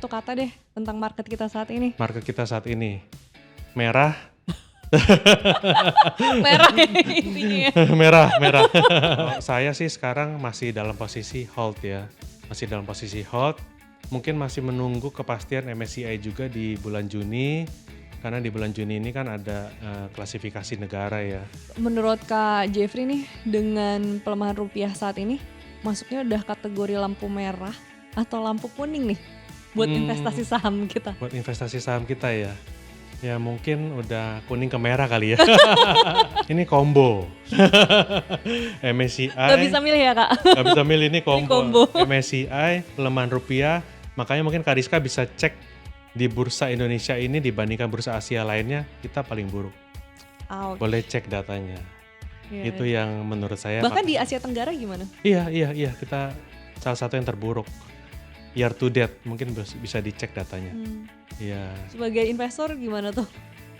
satu kata deh tentang market kita saat ini. Market kita saat ini merah, Merah intinya. merah. Saya sih sekarang masih dalam posisi hold ya, masih dalam posisi hold. Mungkin masih menunggu kepastian MSCI juga di bulan Juni, karena di bulan Juni ini kan ada klasifikasi negara ya. Menurut Kak Jeffrey nih, dengan pelemahan rupiah saat ini, masuknya udah kategori lampu merah atau lampu kuning nih buat investasi saham kita? Buat investasi saham kita ya. Ya mungkin udah kuning ke merah kali ya. Ini combo. MSCI. Gak bisa milih ya Kak? Gak bisa milih, ini combo. combo. MSCI, pelemahan rupiah. Makanya mungkin Kak Rizka bisa cek di bursa Indonesia ini dibandingkan bursa Asia lainnya, kita paling buruk. Ouch. Boleh cek datanya. Yeah. Itu yang menurut saya. Bahkan di Asia Tenggara gimana? Iya. Kita salah satu yang terburuk. Year to date mungkin bisa dicek datanya. Iya. Sebagai investor gimana tuh?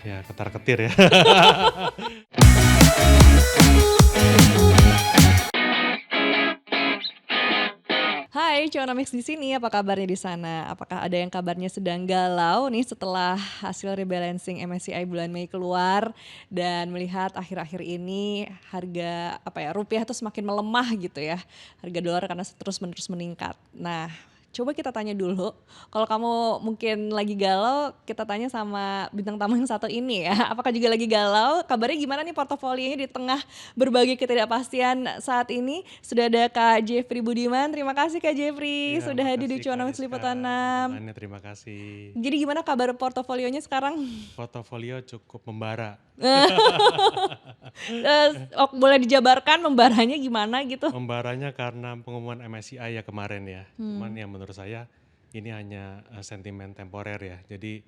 Ya ketar-ketir ya. Hai, Cuanomics di sini. Apa kabarnya di sana? Apakah ada yang kabarnya sedang galau nih setelah hasil rebalancing MSCI bulan Mei keluar dan melihat akhir-akhir ini harga rupiah tuh semakin melemah gitu ya. Harga dolar karena terus-menerus meningkat. Nah, coba kita tanya dulu, kalau kamu mungkin lagi galau, kita tanya sama bintang tamu yang satu ini ya. Apakah juga lagi galau? Kabarnya gimana nih portofolionya di tengah berbagai ketidakpastian saat ini? Sudah ada Kak Jeffrey Budiman. Terima kasih Kak Jeffrey Ya, sudah hadir di Cuanomics Liputan 6. Terima kasih. Jadi gimana kabar portofolionya sekarang? Portofolio cukup membara. Boleh dijabarkan membaranya gimana gitu? Membaranya karena pengumuman MSCI ya kemarin ya. Cuman yang menurut saya ini hanya sentimen temporer ya. Jadi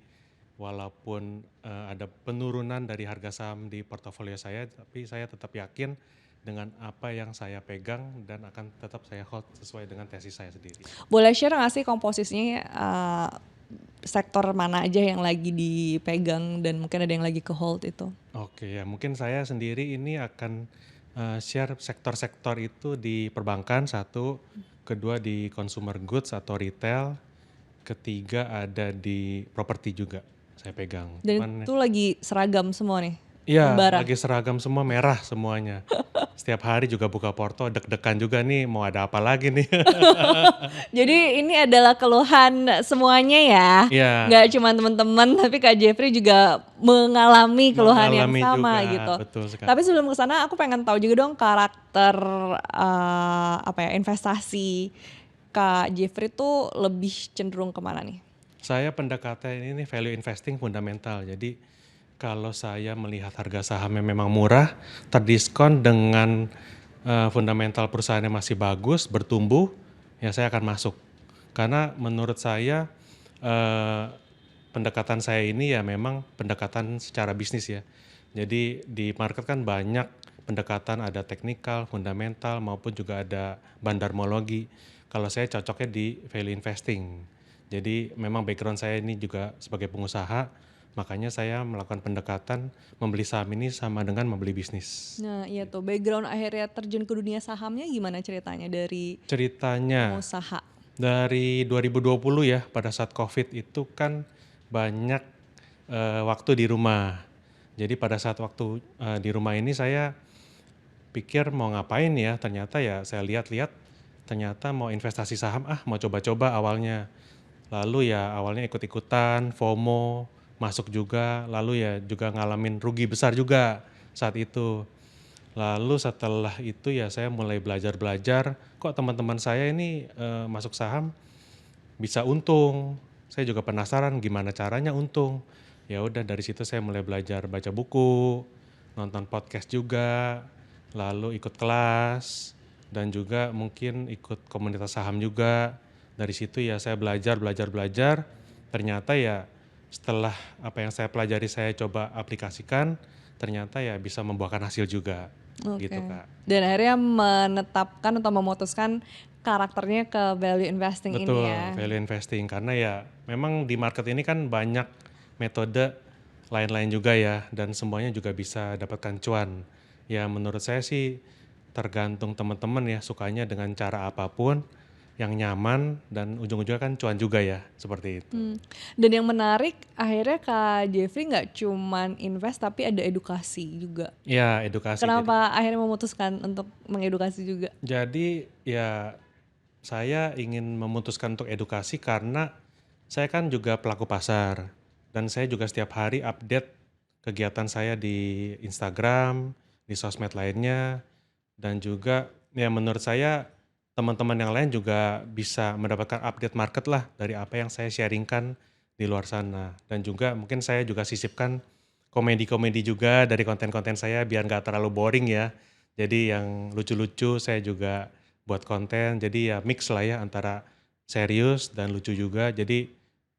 walaupun ada penurunan dari harga saham di portofolio saya, tapi saya tetap yakin dengan apa yang saya pegang dan akan tetap saya hold sesuai dengan tesis saya sendiri. Boleh share nggak sih komposisinya sektor mana aja yang lagi dipegang dan mungkin ada yang lagi ke hold itu? Oke ya, mungkin saya sendiri ini akan share sektor-sektor itu di perbankan satu, kedua di consumer goods atau retail, ketiga ada di properti juga saya pegang. Dan itu lagi seragam semua nih? Iya, membara. lagi seragam semua, merah semuanya. Setiap hari juga buka porto, deg-degan juga nih mau ada apa lagi nih. Jadi ini adalah keluhan semuanya ya? Iya. Nggak cuma teman-teman, tapi Kak Jeffrey juga mengalami keluhan yang Mengalami sama juga, gitu. betul sekali. Tapi sebelum kesana aku pengen tahu juga dong karakter investasi Kak Jeffrey tuh lebih cenderung kemana nih? Saya pendekatan ini value investing fundamental. Jadi kalau saya melihat harga sahamnya memang murah, terdiskon dengan fundamental perusahaannya masih bagus, bertumbuh, ya saya akan masuk. Karena menurut saya pendekatan saya ini ya memang pendekatan secara bisnis ya. Jadi di market kan banyak pendekatan, ada teknikal, fundamental maupun juga ada bandarmologi. Kalau saya cocoknya di value investing. Jadi memang background saya ini juga sebagai pengusaha, makanya saya melakukan pendekatan membeli saham ini sama dengan membeli bisnis. Nah iya tuh, background akhirnya terjun ke dunia sahamnya gimana ceritanya dari Ceritanya pengusaha? dari 2020 ya, pada saat COVID itu kan banyak waktu di rumah. Jadi pada saat waktu di rumah ini saya pikir mau ngapain ya, ternyata ya saya lihat-lihat ternyata mau investasi saham, mau coba-coba awalnya. Lalu ya awalnya ikut-ikutan, FOMO, masuk juga, lalu ya juga ngalamin rugi besar juga saat itu. Lalu setelah itu ya saya mulai belajar-belajar, kok teman-teman saya ini masuk saham bisa untung. Saya juga penasaran gimana caranya untung. Ya udah dari situ saya mulai belajar baca buku, nonton podcast juga, lalu ikut kelas dan juga mungkin ikut komunitas saham juga. Dari situ ya saya belajar. Ternyata ya setelah apa yang saya pelajari saya coba aplikasikan, ternyata ya bisa membuahkan hasil juga. Oke. Gitu Kak. Dan akhirnya menetapkan atau memutuskan karakternya ke value investing Betul, ini ya. value investing karena ya memang di market ini kan banyak metode lain-lain juga ya dan semuanya juga bisa dapatkan cuan. Ya menurut saya sih tergantung teman-teman ya sukanya dengan cara apapun. yang nyaman dan ujung-ujungnya kan cuan juga ya, seperti itu. Dan yang menarik akhirnya Kak Jeffrey nggak cuman invest tapi ada edukasi juga. Ya, edukasi. Kenapa akhirnya memutuskan untuk mengedukasi juga? Jadi ya saya ingin memutuskan untuk edukasi karena saya kan juga pelaku pasar dan saya juga setiap hari update kegiatan saya di Instagram, di sosmed lainnya, dan juga ya menurut saya teman-teman yang lain juga bisa mendapatkan update market lah dari apa yang saya sharingkan di luar sana. Dan juga mungkin saya juga sisipkan komedi-komedi juga dari konten-konten saya biar nggak terlalu boring ya. Jadi yang lucu-lucu saya juga buat konten, jadi ya mix lah ya antara serius dan lucu juga. Jadi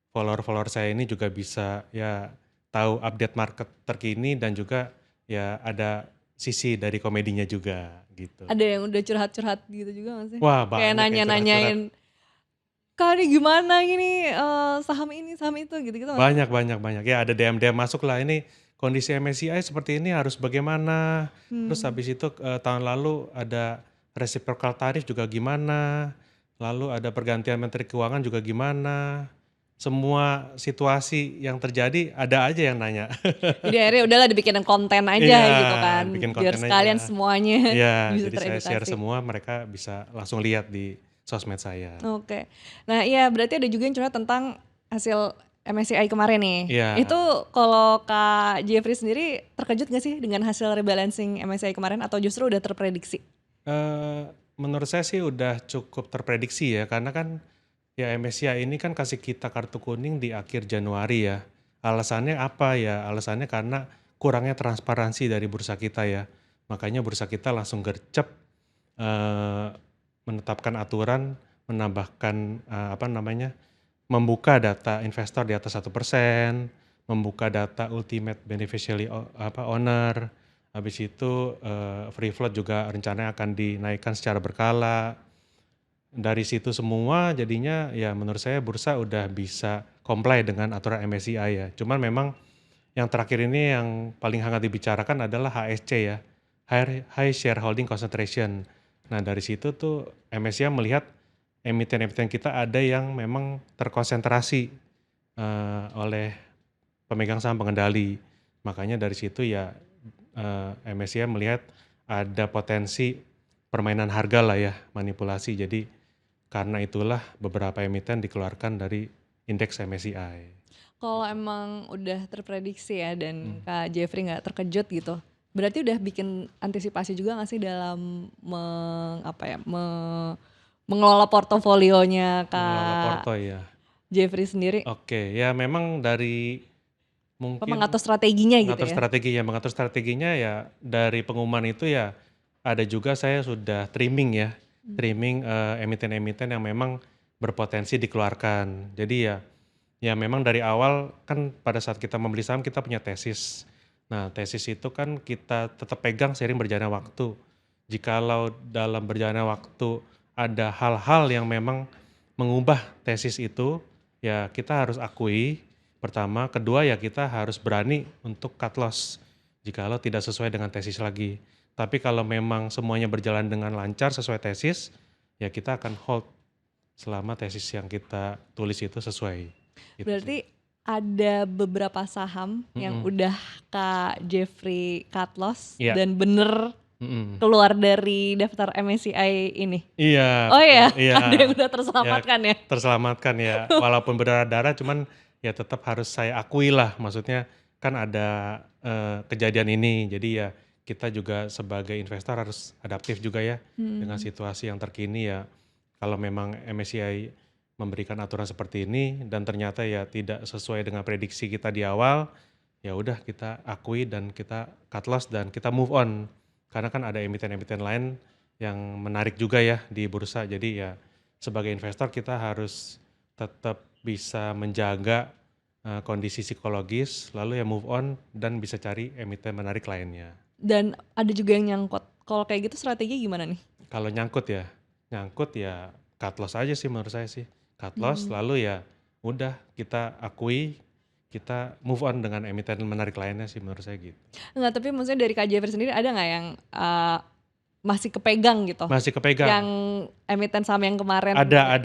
follower-follower saya ini juga bisa ya tahu update market terkini dan juga ya ada sisi dari komedinya juga gitu. Ada yang udah curhat-curhat gitu juga gak sih? Wah Kayak banyak yang curhat-curhat. nanya-nanyain, Kak ini gimana gini, saham ini, saham itu gitu-gitu gak sih? Banyak banyak banyak. Ya ada DM-DM masuk lah, ini kondisi MSCI seperti ini harus bagaimana. Terus Hmm. habis itu tahun lalu ada reciprocal tarif juga gimana. Lalu ada pergantian menteri keuangan juga gimana. Semua situasi yang terjadi ada aja yang nanya. Jadi akhirnya udahlah dibikinin konten aja Iya, gitu kan, bikin biar konten sekalian aja. semuanya Iya, bisa jadi saya share teredukasi. semua, mereka bisa langsung lihat di sosmed saya. Oke. Nah iya berarti ada juga yang curhat tentang hasil MSCI kemarin nih. Iya. Itu kalau Kak Jeffrey sendiri terkejut gak sih dengan hasil rebalancing MSCI kemarin atau justru udah terprediksi? Menurut saya sih udah cukup terprediksi ya, karena kan ya MSCI ini kan kasih kita kartu kuning di akhir Januari ya. Alasannya apa ya? Alasannya karena kurangnya transparansi dari bursa kita ya. Makanya bursa kita langsung gercep eh, menetapkan aturan, menambahkan apa namanya, membuka data investor di atas 1%, membuka data ultimate beneficiary owner, habis itu free float juga rencananya akan dinaikkan secara berkala. Dari situ semua jadinya ya menurut saya bursa udah bisa comply dengan aturan MSCI ya. Cuman memang yang terakhir ini yang paling hangat dibicarakan adalah HSC ya, High Shareholding Concentration. Nah dari situ tuh MSCI melihat emiten-emiten kita ada yang memang terkonsentrasi oleh pemegang saham pengendali. Makanya dari situ ya MSCI melihat ada potensi permainan harga lah ya, manipulasi. Jadi karena itulah beberapa emiten dikeluarkan dari indeks MSCI. Kalau Gitu. emang udah terprediksi ya dan Hmm. Kak Jeffrey nggak terkejut gitu, berarti udah bikin antisipasi juga nggak sih dalam mengelola portofolionya Mengelola Kak porto ya. Jeffrey sendiri? Oke, ya memang dari Apa mungkin mengatur strateginya gitu ya? mengatur strateginya ya dari pengumuman itu ya ada juga saya sudah trimming ya, trimming emiten-emiten yang memang berpotensi dikeluarkan. Jadi ya memang dari awal kan pada saat kita membeli saham kita punya tesis. Nah tesis itu kan kita tetap pegang seiring berjalannya waktu. Jikalau dalam berjalannya waktu ada hal-hal yang memang mengubah tesis itu, ya kita harus akui pertama, kedua ya kita harus berani untuk cut loss jikalau tidak sesuai dengan tesis lagi. Tapi kalau memang semuanya berjalan dengan lancar sesuai tesis, ya kita akan hold selama tesis yang kita tulis itu sesuai. Gitu sih. Berarti ada beberapa saham yang Mm-mm. udah Kak Jeffrey cut loss Iya. dan bener Mm-mm. keluar dari daftar MSCI ini. Iya, Oh betul. ya, Iya. ada yang udah Ya, terselamatkan ya. terselamatkan ya. Walaupun berdarah-darah, cuman ya tetap harus saya akui lah. Maksudnya kan ada kejadian ini. Jadi ya kita juga sebagai investor harus adaptif juga ya dengan situasi yang terkini ya. Kalau memang MSCI memberikan aturan seperti ini dan ternyata ya tidak sesuai dengan prediksi kita di awal, ya udah kita akui dan kita cut loss dan kita move on. Karena kan ada emiten-emiten lain yang menarik juga ya di bursa. Jadi ya sebagai investor kita harus tetap bisa menjaga kondisi psikologis, lalu ya move on dan bisa cari emiten menarik lainnya. Dan ada juga yang nyangkut. Kalau kayak gitu strategi gimana nih? Kalau nyangkut ya cut loss aja sih menurut saya sih. Cut loss lalu ya udah kita akui, kita move on dengan emiten menarik lainnya sih menurut saya gitu. Enggak, tapi maksudnya dari Kak Jeffrey sendiri ada nggak yang masih kepegang gitu? Masih kepegang. Yang emiten saham yang kemarin Ada.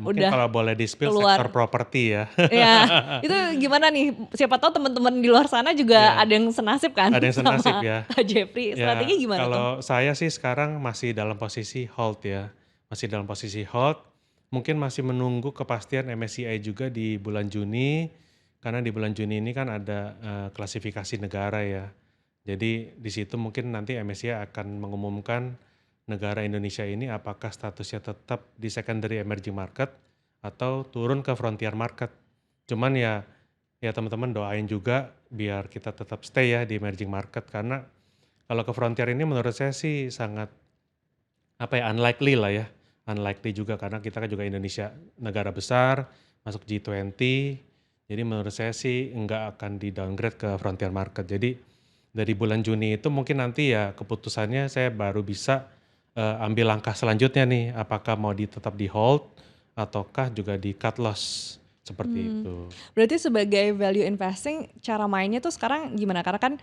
Mungkin udah kalau boleh di-spill sektor keluar. properti ya. Ya, itu gimana nih? Siapa tahu teman-teman di luar sana juga Ya, ada yang senasib kan ada yang senasib sama ya. Kak Jeffrey. Ya, Strategi gimana tuh? kalau saya sih sekarang masih dalam posisi hold ya. Masih dalam posisi hold. Mungkin masih menunggu kepastian MSCI juga di bulan Juni. Karena di bulan Juni ini kan ada klasifikasi negara ya. Jadi di situ mungkin nanti MSCI akan mengumumkan negara Indonesia ini apakah statusnya tetap di secondary emerging market atau turun ke frontier market. Cuman ya teman-teman doain juga biar kita tetap stay ya di emerging market, karena kalau ke frontier ini menurut saya sih sangat unlikely lah ya. Unlikely juga karena kita kan juga Indonesia negara besar, masuk G20. Jadi menurut saya sih nggak akan di downgrade ke frontier market. Jadi dari bulan Juni itu mungkin nanti ya keputusannya saya baru bisa ambil langkah selanjutnya nih, apakah mau tetap di hold ataukah juga di cut loss seperti Hmm. itu. Berarti sebagai value investing, cara mainnya tuh sekarang gimana? Karena kan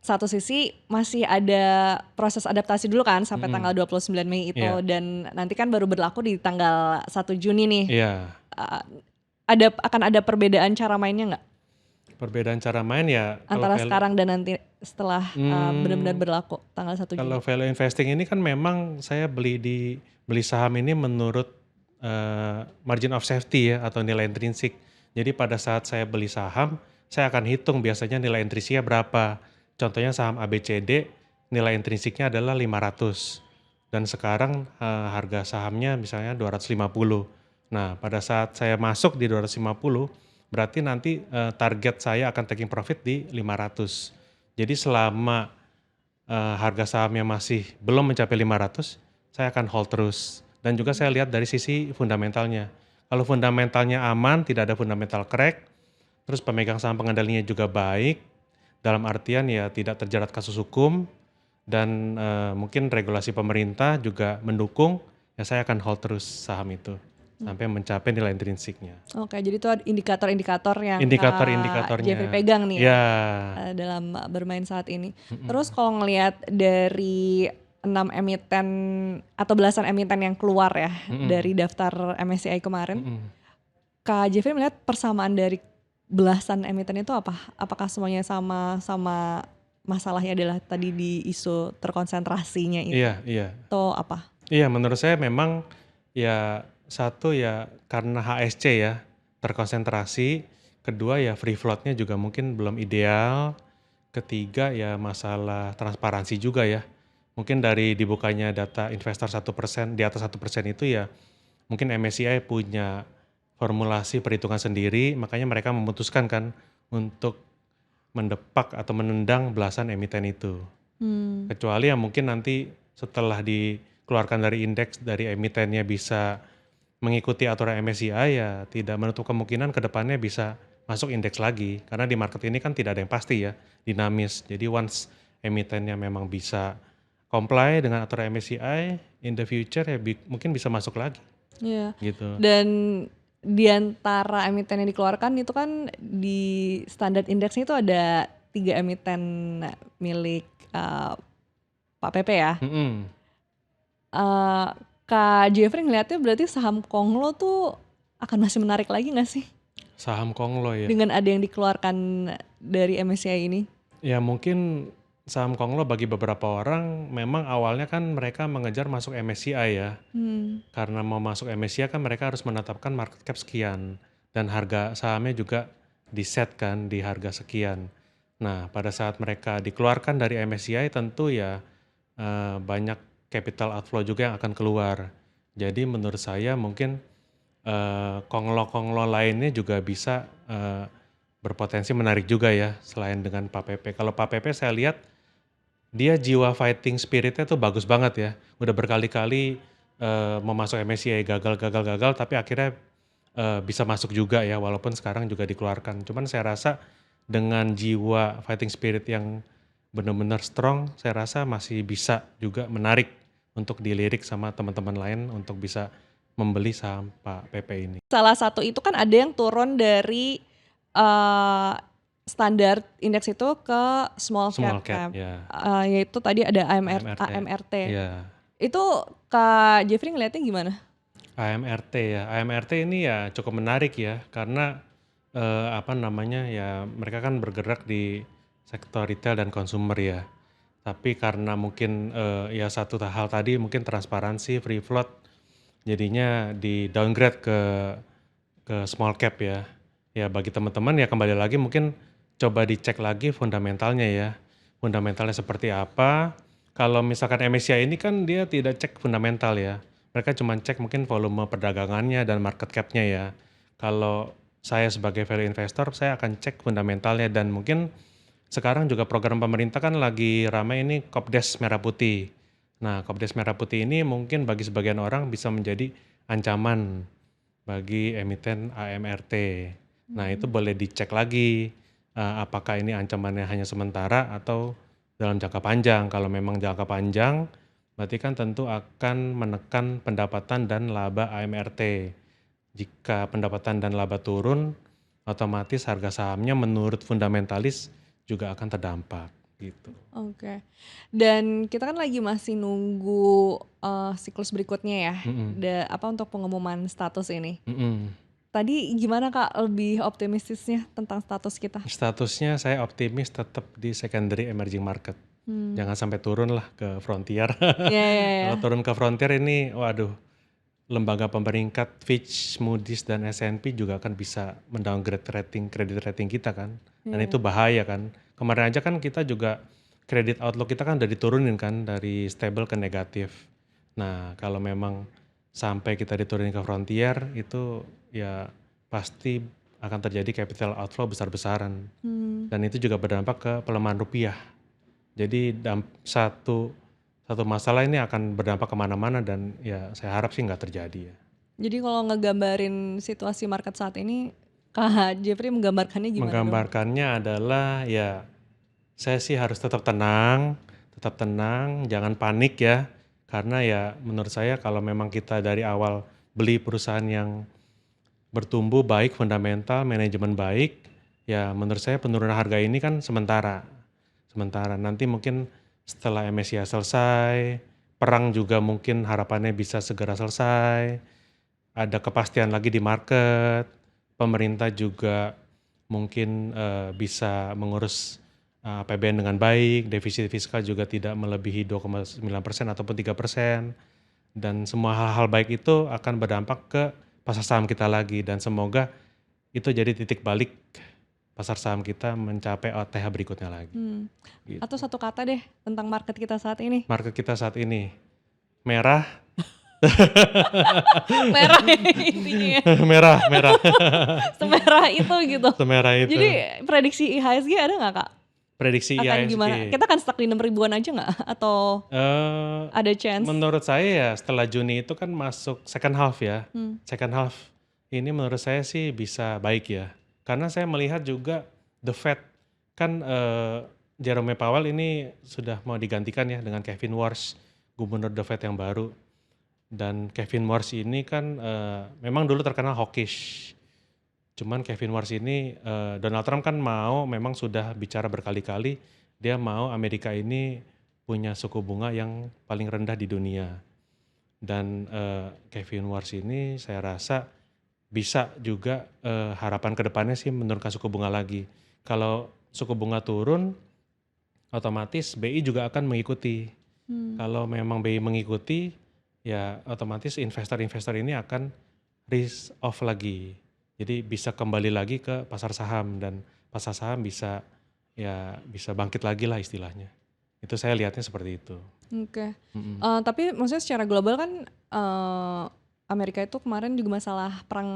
satu sisi masih ada proses adaptasi dulu kan sampai tanggal 29 Mei itu, Iya, dan nanti kan baru berlaku di tanggal 1 Juni nih. iya. Akan ada perbedaan cara mainnya nggak Perbedaan cara main ya kalau antara sekarang dan nanti setelah benar-benar hmm, berlaku tanggal 1 Juni? kalau value investing ini kan memang saya beli saham ini menurut margin of safety ya atau nilai intrinsik. Jadi pada saat saya beli saham, saya akan hitung biasanya nilai intrinsiknya berapa. Contohnya saham ABCD nilai intrinsiknya adalah 500 dan sekarang harga sahamnya misalnya 250. Nah, pada saat saya masuk di 250 berarti nanti target saya akan taking profit di 500. Jadi selama harga sahamnya masih belum mencapai 500, saya akan hold terus. Dan juga saya lihat dari sisi fundamentalnya. Kalau fundamentalnya aman, tidak ada fundamental crack, terus pemegang saham pengendalinya juga baik, dalam artian ya tidak terjerat kasus hukum, dan mungkin regulasi pemerintah juga mendukung, ya saya akan hold terus saham itu sampai mencapai nilai intrinsiknya. Oke, jadi itu ada indikator-indikator yang Kak Jeffrey Indikator-indikatornya, pegang nih ya ya, dalam bermain saat ini. Terus kalau ngelihat dari 6 emiten atau belasan emiten yang keluar ya dari daftar MSCI kemarin, Kak Jeffrey melihat persamaan dari belasan emiten itu apa? Apakah semuanya sama masalahnya adalah tadi di isu terkonsentrasinya itu iya. atau apa? Iya, menurut saya memang ya satu ya karena HSC ya terkonsentrasi, kedua ya free floatnya juga mungkin belum ideal, ketiga ya masalah transparansi juga ya. Mungkin dari dibukanya data investor 1% di atas 1% itu ya mungkin MSCI punya formulasi perhitungan sendiri, makanya mereka memutuskan kan untuk mendepak atau menendang belasan emiten itu. Kecuali ya mungkin nanti setelah dikeluarkan dari indeks dari emitennya bisa mengikuti aturan MSCI, ya tidak menutup kemungkinan ke depannya bisa masuk indeks lagi. Karena di market ini kan tidak ada yang pasti ya, dinamis. Jadi once emitennya memang bisa comply dengan aturan MSCI, in the future ya mungkin bisa masuk lagi Iya. gitu. Dan di antara emiten yang dikeluarkan itu kan di standar indeksnya itu ada 3 emiten milik Pak Pepe ya. Mm-mm. Eh, Kak Jeffrey ngeliatnya berarti saham Konglo tuh akan masih menarik lagi nggak sih Saham Konglo ya. dengan ada yang dikeluarkan dari MSCI ini? Ya mungkin saham Konglo bagi beberapa orang memang awalnya kan mereka mengejar masuk MSCI ya. Karena mau masuk MSCI kan mereka harus menetapkan market cap sekian dan harga sahamnya juga di-set kan di harga sekian. Nah, pada saat mereka dikeluarkan dari MSCI tentu ya banyak capital outflow juga yang akan keluar. Jadi menurut saya mungkin konglo-konglo lainnya juga bisa berpotensi menarik juga ya selain dengan Pak Pepe. Kalau Pak Pepe saya lihat dia jiwa fighting spiritnya tuh bagus banget ya. Udah berkali-kali mau masuk MSCI gagal tapi akhirnya bisa masuk juga ya walaupun sekarang juga dikeluarkan. Cuman saya rasa dengan jiwa fighting spirit yang benar-benar strong, saya rasa masih bisa juga menarik untuk dilirik sama teman-teman lain untuk bisa membeli saham Pak Pepe ini. Salah satu itu kan ada yang turun dari eh, standar indeks itu ke small Small cap cap ya, yaitu tadi ada AMRT. AMRT. Ya, Itu Kak Jeffrey ngeliatnya gimana? AMRT ya. AMRT ini ya cukup menarik ya karena apa namanya ya mereka kan bergerak di sektor retail dan consumer ya. Tapi karena mungkin ya satu hal tadi mungkin transparansi, free float, jadinya di downgrade ke small cap ya. Ya bagi teman-teman ya kembali lagi mungkin coba dicek lagi fundamentalnya ya. Fundamentalnya seperti apa. Kalau misalkan MSCI ini kan dia tidak cek fundamental ya. Mereka cuma cek mungkin volume perdagangannya dan market cap-nya ya. Kalau saya sebagai value investor, saya akan cek fundamentalnya dan mungkin sekarang juga program pemerintah kan lagi ramai ini Kopdes Merah Putih. Nah, Kopdes Merah Putih ini mungkin bagi sebagian orang bisa menjadi ancaman bagi emiten AMRT. Nah, itu boleh dicek lagi apakah ini ancamannya hanya sementara atau dalam jangka panjang. Kalau memang jangka panjang, berarti kan tentu akan menekan pendapatan dan laba AMRT. Jika pendapatan dan laba turun, otomatis harga sahamnya menurut fundamentalis juga akan terdampak gitu. Oke. Dan kita kan lagi masih nunggu siklus berikutnya ya, Mm-mm. untuk pengumuman status ini. Mm-mm. Tadi gimana Kak lebih optimistisnya tentang status kita? Statusnya saya optimis tetap di secondary emerging market. Jangan sampai turun lah ke frontier. Ya, ya, ya. Kalau turun ke frontier ini, waduh, lembaga pemeringkat Fitch, Moody's, dan S&P juga akan bisa mendowngrade kredit rating kita kan. Dan itu bahaya kan. Kemarin aja kan kita juga kredit outlook kita kan udah diturunin kan dari stable ke negatif. Nah kalau memang sampai kita diturunin ke frontier itu ya pasti akan terjadi capital outflow besar-besaran. Dan itu juga berdampak ke pelemahan rupiah. Jadi satu masalah ini akan berdampak kemana-mana dan ya saya harap sih nggak terjadi ya. Jadi kalau ngegambarin situasi market saat ini, Kak Jeffrey menggambarkannya gimana dong? Menggambarkannya adalah ya saya sih harus tetap tenang, jangan panik ya. Karena ya menurut saya kalau memang kita dari awal beli perusahaan yang bertumbuh baik, fundamental, manajemen baik, ya menurut saya penurunan harga ini kan sementara. Sementara nanti mungkin setelah MSCI selesai, perang juga mungkin harapannya bisa segera selesai, ada kepastian lagi di market, pemerintah juga mungkin bisa mengurus APBN dengan baik, defisit fiskal juga tidak melebihi 2,9% ataupun 3%, dan semua hal-hal baik itu akan berdampak ke pasar saham kita lagi dan semoga itu jadi titik balik pasar saham kita mencapai OTH berikutnya lagi. Gitu. Atau satu kata deh tentang market kita saat ini. Market kita saat ini merah, Merah intinya ya. merah, Semerah itu gitu. semerah itu. Jadi prediksi IHSG ada nggak Kak? Prediksi Akan IHSG. gimana? Kita kan stuck di 6 ribuan aja nggak? Atau ada chance? Menurut saya ya setelah Juni itu kan masuk second half ya. Second half ini menurut saya sih bisa baik ya. Karena saya melihat juga The Fed kan Jerome Powell ini sudah mau digantikan ya dengan Kevin Warsh, gubernur The Fed yang baru. Dan Kevin Warsh ini kan memang dulu terkenal hawkish. Cuman Kevin Warsh ini Donald Trump kan memang sudah bicara berkali-kali dia mau Amerika ini punya suku bunga yang paling rendah di dunia. Dan Kevin Warsh ini saya rasa bisa juga harapan kedepannya sih menurunkan suku bunga lagi. Kalau suku bunga turun, otomatis BI juga akan mengikuti. Kalau memang BI mengikuti, ya otomatis investor-investor ini akan risk off lagi. Jadi bisa kembali lagi ke pasar saham dan pasar saham bisa bangkit lagi lah istilahnya. Itu saya lihatnya seperti itu. Oke. Tapi maksudnya secara global kan Amerika itu kemarin juga masalah perang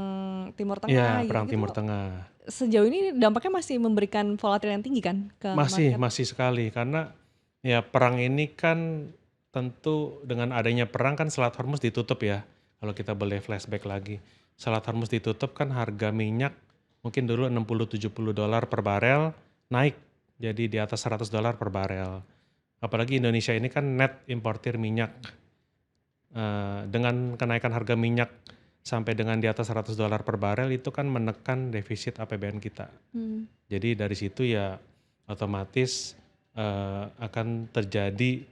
Timur Tengah Iya, perang gitu. Timur Tengah. Sejauh ini dampaknya masih memberikan volatil yang tinggi kan ke market? Masih sekali karena ya perang ini kan tentu dengan adanya perang kan Selat Hormuz ditutup ya. Kalau kita boleh flashback lagi. Selat Hormuz ditutup kan harga minyak mungkin dulu 60-70 dolar per barel naik jadi di atas 100 dolar per barel. Apalagi Indonesia ini kan net importir minyak. Dengan kenaikan harga minyak sampai dengan di atas $100 per barel itu kan menekan defisit APBN kita. Jadi dari situ ya otomatis akan terjadi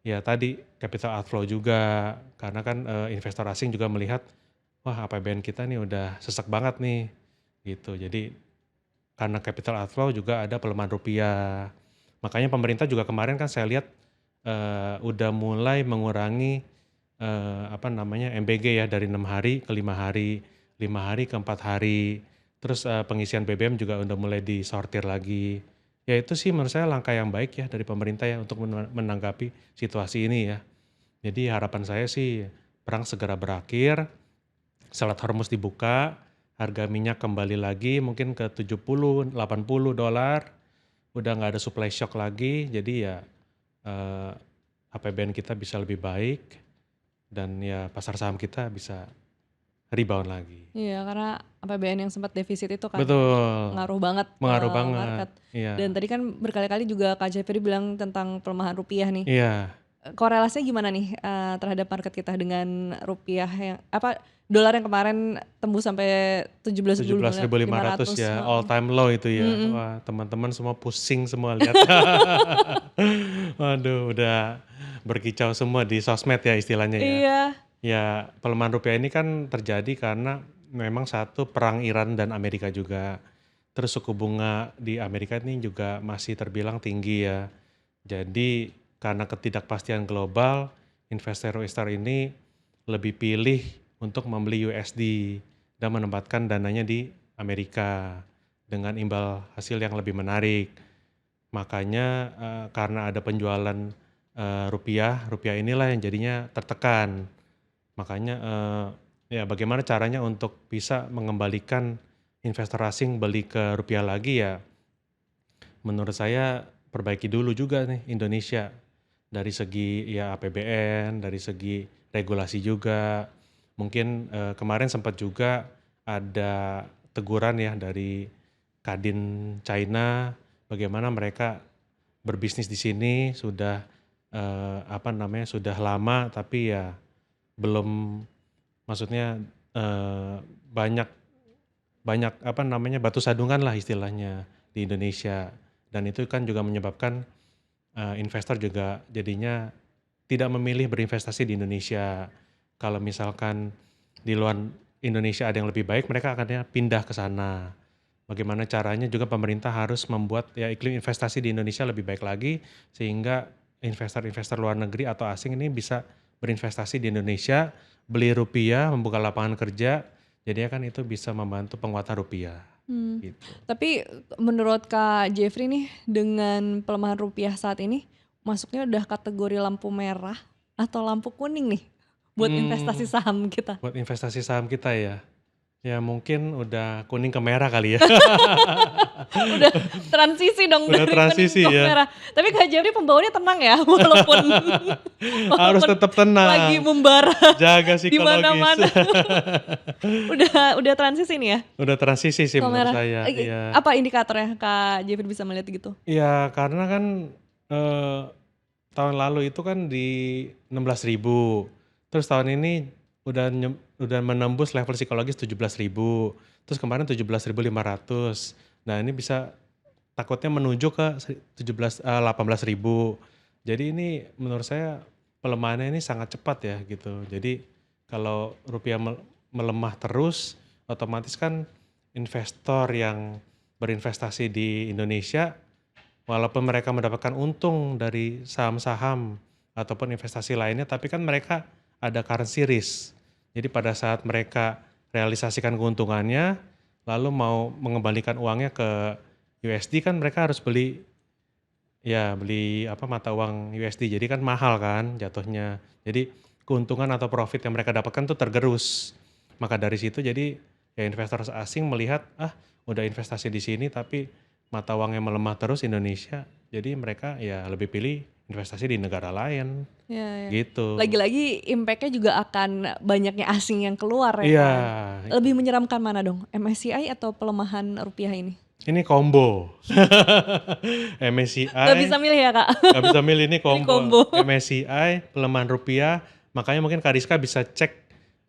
ya tadi capital outflow juga, karena kan investor asing juga melihat wah APBN kita nih udah sesek banget nih gitu. Jadi karena capital outflow juga ada pelemahan rupiah. Makanya pemerintah juga kemarin kan saya lihat udah mulai mengurangi MBG ya dari 6 hari ke 5 hari, 5 hari ke 4 hari. Terus pengisian BBM juga udah mulai disortir lagi. Ya itu sih menurut saya langkah yang baik ya dari pemerintah ya untuk menanggapi situasi ini ya. Jadi harapan saya sih perang segera berakhir, Selat Hormuz dibuka, harga minyak kembali lagi mungkin ke 70, $80, udah nggak ada supply shock lagi, jadi ya APBN kita bisa lebih baik dan ya pasar saham kita bisa rebound lagi. Iya, karena APBN yang sempat defisit itu kan Betul, ngaruh banget ke mengaruh banget. market. Iya, Dan tadi kan berkali-kali juga Kak Jeffrey bilang tentang pelemahan rupiah nih. iya, Korelasinya gimana nih terhadap market kita dengan rupiah yang dolar yang kemarin tembus sampai 17.500 17.500. ya, all time low itu ya. Mm-mm. Wah, teman-teman semua pusing semua lihat. Waduh, udah berkicau semua di sosmed ya istilahnya ya. Iya. Ya, pelemahan rupiah ini kan terjadi karena memang satu perang Iran dan Amerika juga. Terus suku bunga di Amerika ini juga masih terbilang tinggi ya. Jadi karena ketidakpastian global, investor-investor ini lebih pilih untuk membeli USD dan menempatkan dananya di Amerika dengan imbal hasil yang lebih menarik. Makanya karena ada penjualan rupiah inilah yang jadinya tertekan. Makanya ya bagaimana caranya untuk bisa mengembalikan investor asing beli ke rupiah lagi ya, menurut saya perbaiki dulu juga nih Indonesia. Dari segi ya APBN, dari segi regulasi juga. Mungkin kemarin sempat juga ada teguran ya dari Kadin China, bagaimana mereka berbisnis di sini sudah sudah lama tapi ya belum, maksudnya banyak batu sandungan lah istilahnya di Indonesia, dan itu kan juga menyebabkan investor juga jadinya tidak memilih berinvestasi di Indonesia. Kalau misalkan di luar Indonesia ada yang lebih baik, mereka akan pindah ke sana. Bagaimana caranya juga pemerintah harus membuat ya iklim investasi di Indonesia lebih baik lagi, sehingga investor-investor luar negeri atau asing ini bisa berinvestasi di Indonesia, beli rupiah, membuka lapangan kerja, jadinya kan itu bisa membantu penguatan rupiah. Gitu. Tapi menurut Kak Jeffrey nih, dengan pelemahan rupiah saat ini, masuknya udah kategori lampu merah atau lampu kuning nih buat investasi saham kita? Buat investasi saham kita ya, ya mungkin udah kuning ke merah kali ya. Udah transisi dong Udah dari transisi kuning ke ya. merah. Tapi Kak Jeffrey pembawaannya tenang ya, walaupun Harus tetap tenang. lagi membara Jaga di psikologis. mana-mana. Udah transisi nih ya Udah transisi sih ke menurut merah. saya. Iya. Apa indikatornya Kak Jeffrey bisa melihat gitu? Ya karena kan tahun lalu itu kan di 16.000. Terus tahun ini udah menembus level psikologis 17.000. Terus kemarin 17.500. Nah ini bisa takutnya menuju ke 18.000. Jadi ini menurut saya pelemahannya ini sangat cepat ya gitu. Jadi kalau rupiah melemah terus, otomatis kan investor yang berinvestasi di Indonesia, walaupun mereka mendapatkan untung dari saham-saham ataupun investasi lainnya, tapi kan mereka ada currency risk. Jadi pada saat mereka realisasikan keuntungannya, lalu mau mengembalikan uangnya ke USD, kan mereka harus beli mata uang USD. Jadi kan mahal kan jatuhnya. Jadi keuntungan atau profit yang mereka dapatkan tuh tergerus. Maka dari situ jadi ya investor asing melihat udah investasi di sini tapi mata uangnya melemah terus Indonesia. Jadi mereka ya lebih pilih investasi di negara lain. Ya. Gitu. Lagi-lagi impact-nya juga akan banyaknya asing yang keluar ya Iya. kan? Lebih menyeramkan mana dong? MSCI atau pelemahan rupiah ini? Ini combo. MSCI. Gak bisa milih ya Kak? Gak bisa milih, ini combo. combo. MSCI, pelemahan rupiah. Makanya mungkin Kak Rizka bisa cek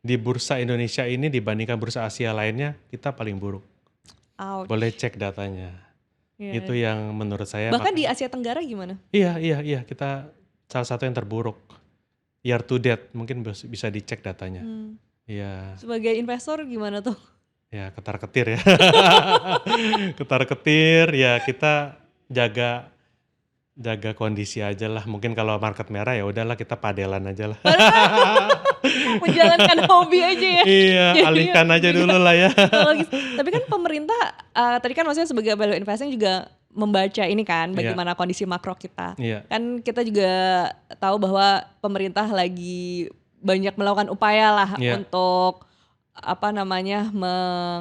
di bursa Indonesia ini dibandingkan bursa Asia lainnya kita paling buruk. Boleh Ouch. cek datanya. Itu Iya. yang menurut saya Bahkan di makanya Asia Tenggara gimana? iya, kita salah satu yang terburuk. Year to date mungkin bisa dicek datanya. Hmm. Iya, Sebagai investor gimana tuh? ya ketar-ketir ya. Ketar-ketir ya kita jaga jaga kondisi aja lah. Mungkin kalau market merah ya udahlah kita padelan aja lah. Menjalankan hobi aja ya. Iya, Jadinya alihkan aja juga dulu lah ya. logis. Tapi kan pemerintah tadi kan maksudnya sebagai value investing juga membaca ini kan Iya, bagaimana kondisi makro kita. iya, Kan kita juga tahu bahwa pemerintah lagi banyak melakukan upaya lah iya. untuk apa namanya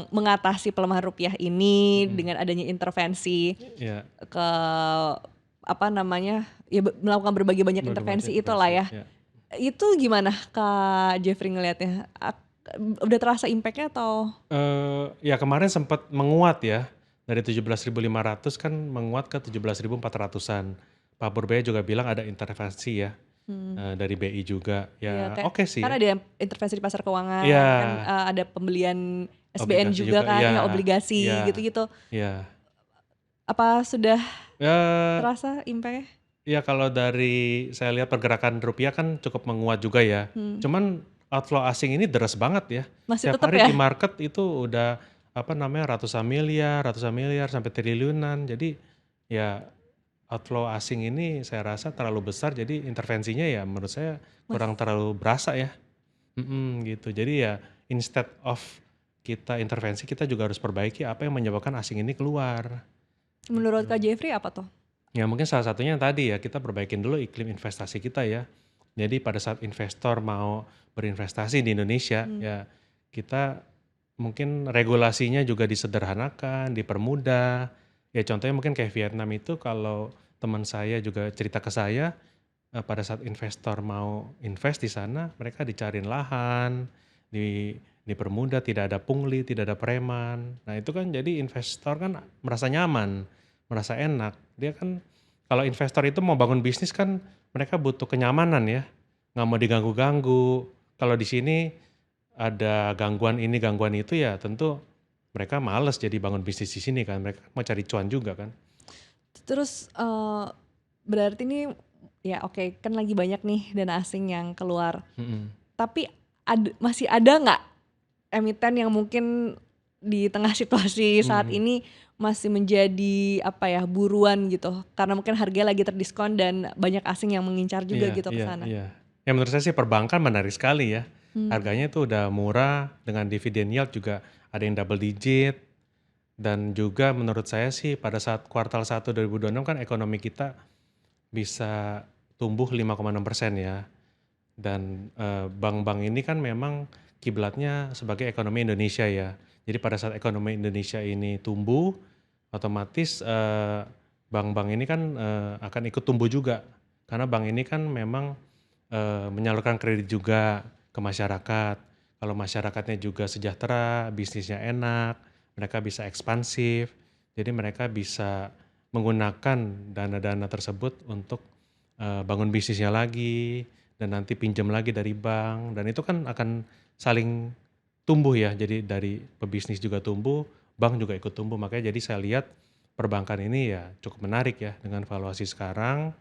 mengatasi pelemahan rupiah ini Mm-mm. dengan adanya intervensi Iya, ke apa namanya ya melakukan berbagai banyak berbagai intervensi itulah intervensi. ya. Iya. Itu gimana Kak Jeffrey ngelihatnya? Udah terasa impact-nya atau? Ya kemarin sempat menguat ya, dari 17.500 kan menguat ke 17.400-an. Pak Purbaya juga bilang ada intervensi ya, dari BI juga. Iya Ya kayak oke sih kan ya. ada intervensi di pasar keuangan Iya, kan ada pembelian SBN obligasi juga juga. kan Iya, ya obligasi iya, gitu-gitu. iya. Apa sudah Ya, terasa impact-nya? ya kalau dari saya lihat pergerakan rupiah kan cukup menguat juga ya. Hmm. Cuman outflow asing ini deras banget ya. Masih Setiap tetap hari ya? di market itu udah apa namanya ratusan miliar sampai triliunan. Jadi ya outflow asing ini saya rasa terlalu besar jadi intervensinya ya menurut saya Mas, kurang terlalu berasa ya. Gitu. Jadi ya instead of kita intervensi kita juga harus perbaiki apa yang menyebabkan asing ini keluar. menurut Gitu. Kak Jeffrey apa tuh? Ya mungkin salah satunya yang tadi ya kita perbaikin dulu iklim investasi kita ya. Jadi pada saat investor mau berinvestasi di Indonesia ya kita mungkin regulasinya juga disederhanakan, dipermudah. Ya contohnya mungkin kayak Vietnam itu kalau teman saya juga cerita ke saya pada saat investor mau invest di sana mereka dicariin lahan, dipermudah, tidak ada pungli, tidak ada preman. Nah itu kan jadi investor kan merasa nyaman, merasa enak. Dia kan kalau investor itu mau bangun bisnis kan mereka butuh kenyamanan ya, nggak mau diganggu-ganggu. Kalau di sini ada gangguan ini, gangguan itu ya tentu mereka males jadi bangun bisnis di sini kan. Mereka mau cari cuan juga kan. Terus berarti ini ya oke kan lagi banyak nih dana asing yang keluar. Mm-mm. Tapi masih ada nggak emiten yang mungkin di tengah situasi saat Mm-mm. ini masih menjadi apa ya buruan gitu karena mungkin harganya lagi terdiskon dan banyak asing yang mengincar juga Iya, gitu ke iya, sana. iya. Ya menurut saya sih perbankan menarik sekali ya. Hmm. Harganya itu udah murah dengan dividen yield juga ada yang double digit. Dan juga menurut saya sih pada saat kuartal 1 2026 kan ekonomi kita bisa tumbuh 5,6% ya. Dan bank-bank ini kan memang kiblatnya sebagai ekonomi Indonesia ya. Jadi pada saat ekonomi Indonesia ini tumbuh, otomatis bank-bank ini kan akan ikut tumbuh juga. Karena bank ini kan memang menyalurkan kredit juga ke masyarakat. Kalau masyarakatnya juga sejahtera, bisnisnya enak, mereka bisa ekspansif. Jadi mereka bisa menggunakan dana-dana tersebut untuk bangun bisnisnya lagi dan nanti pinjam lagi dari bank dan itu kan akan saling tumbuh ya. Jadi dari pebisnis juga tumbuh, bank juga ikut tumbuh. Makanya jadi saya lihat perbankan ini ya cukup menarik ya dengan valuasi sekarang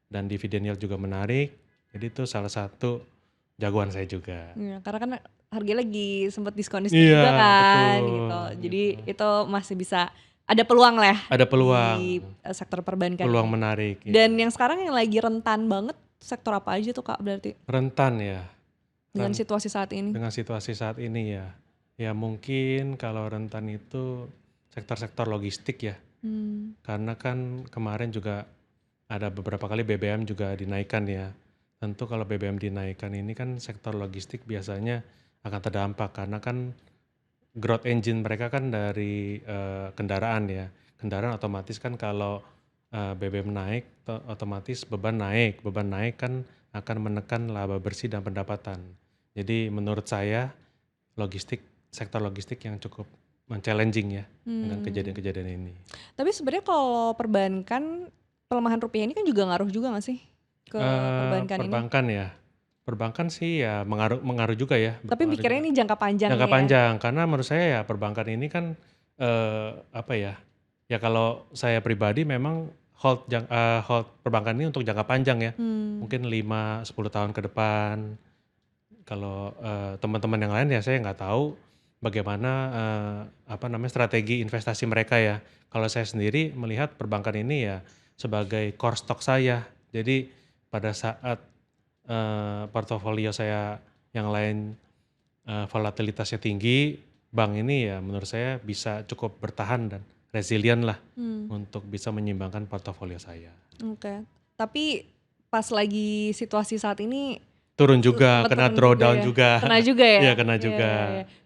dan dividen yield juga menarik. Jadi itu salah satu jagoan saya juga. Ya, karena kan harganya lagi sempat diskon Iya, juga kan betul gitu. Jadi gitu. itu masih bisa ada peluang lah ya Ada di peluang, sektor perbankan peluang ini. menarik Dan ya. yang sekarang yang lagi rentan banget sektor apa aja tuh Kak berarti Rentan ya. dengan Ren- situasi saat ini? dengan situasi saat ini ya. Ya mungkin kalau rentan itu sektor-sektor logistik ya. Karena kan kemarin juga ada beberapa kali BBM juga dinaikkan ya. Tentu kalau BBM dinaikkan ini kan sektor logistik biasanya akan terdampak karena kan growth engine mereka kan dari kendaraan ya. Kendaraan otomatis kan kalau BBM naik otomatis beban naik. Beban naik kan akan menekan laba bersih dan pendapatan. Jadi menurut saya sektor logistik yang cukup challenging ya dengan kejadian-kejadian ini. Tapi sebenarnya kalau perbankan pelemahan rupiah ini kan juga ngaruh juga nggak sih ke perbankan ini? Perbankan ya. Perbankan sih ya mengaruh juga ya, Tapi berpengaruh mikirnya juga. ini jangka panjang Jangka nih ya? panjang, karena menurut saya ya perbankan ini kan, apa ya, ya kalau saya pribadi memang hold perbankan ini untuk jangka panjang ya. Hmm, Mungkin 5, 10 tahun ke depan. Kalau, teman-teman yang lain ya saya nggak tahu bagaimana, apa namanya, strategi investasi mereka ya. Kalau saya sendiri melihat perbankan ini ya sebagai core stock saya. Jadi pada saat, portofolio saya yang lain, volatilitasnya tinggi, bank ini ya menurut saya bisa cukup bertahan dan resilient lah hmm, untuk bisa menyeimbangkan portofolio saya. oke. Tapi pas lagi situasi saat ini Turun juga, sempet kena turun juga drawdown ya? juga. Kena juga ya? Iya, kena Iya, iya, iya. juga.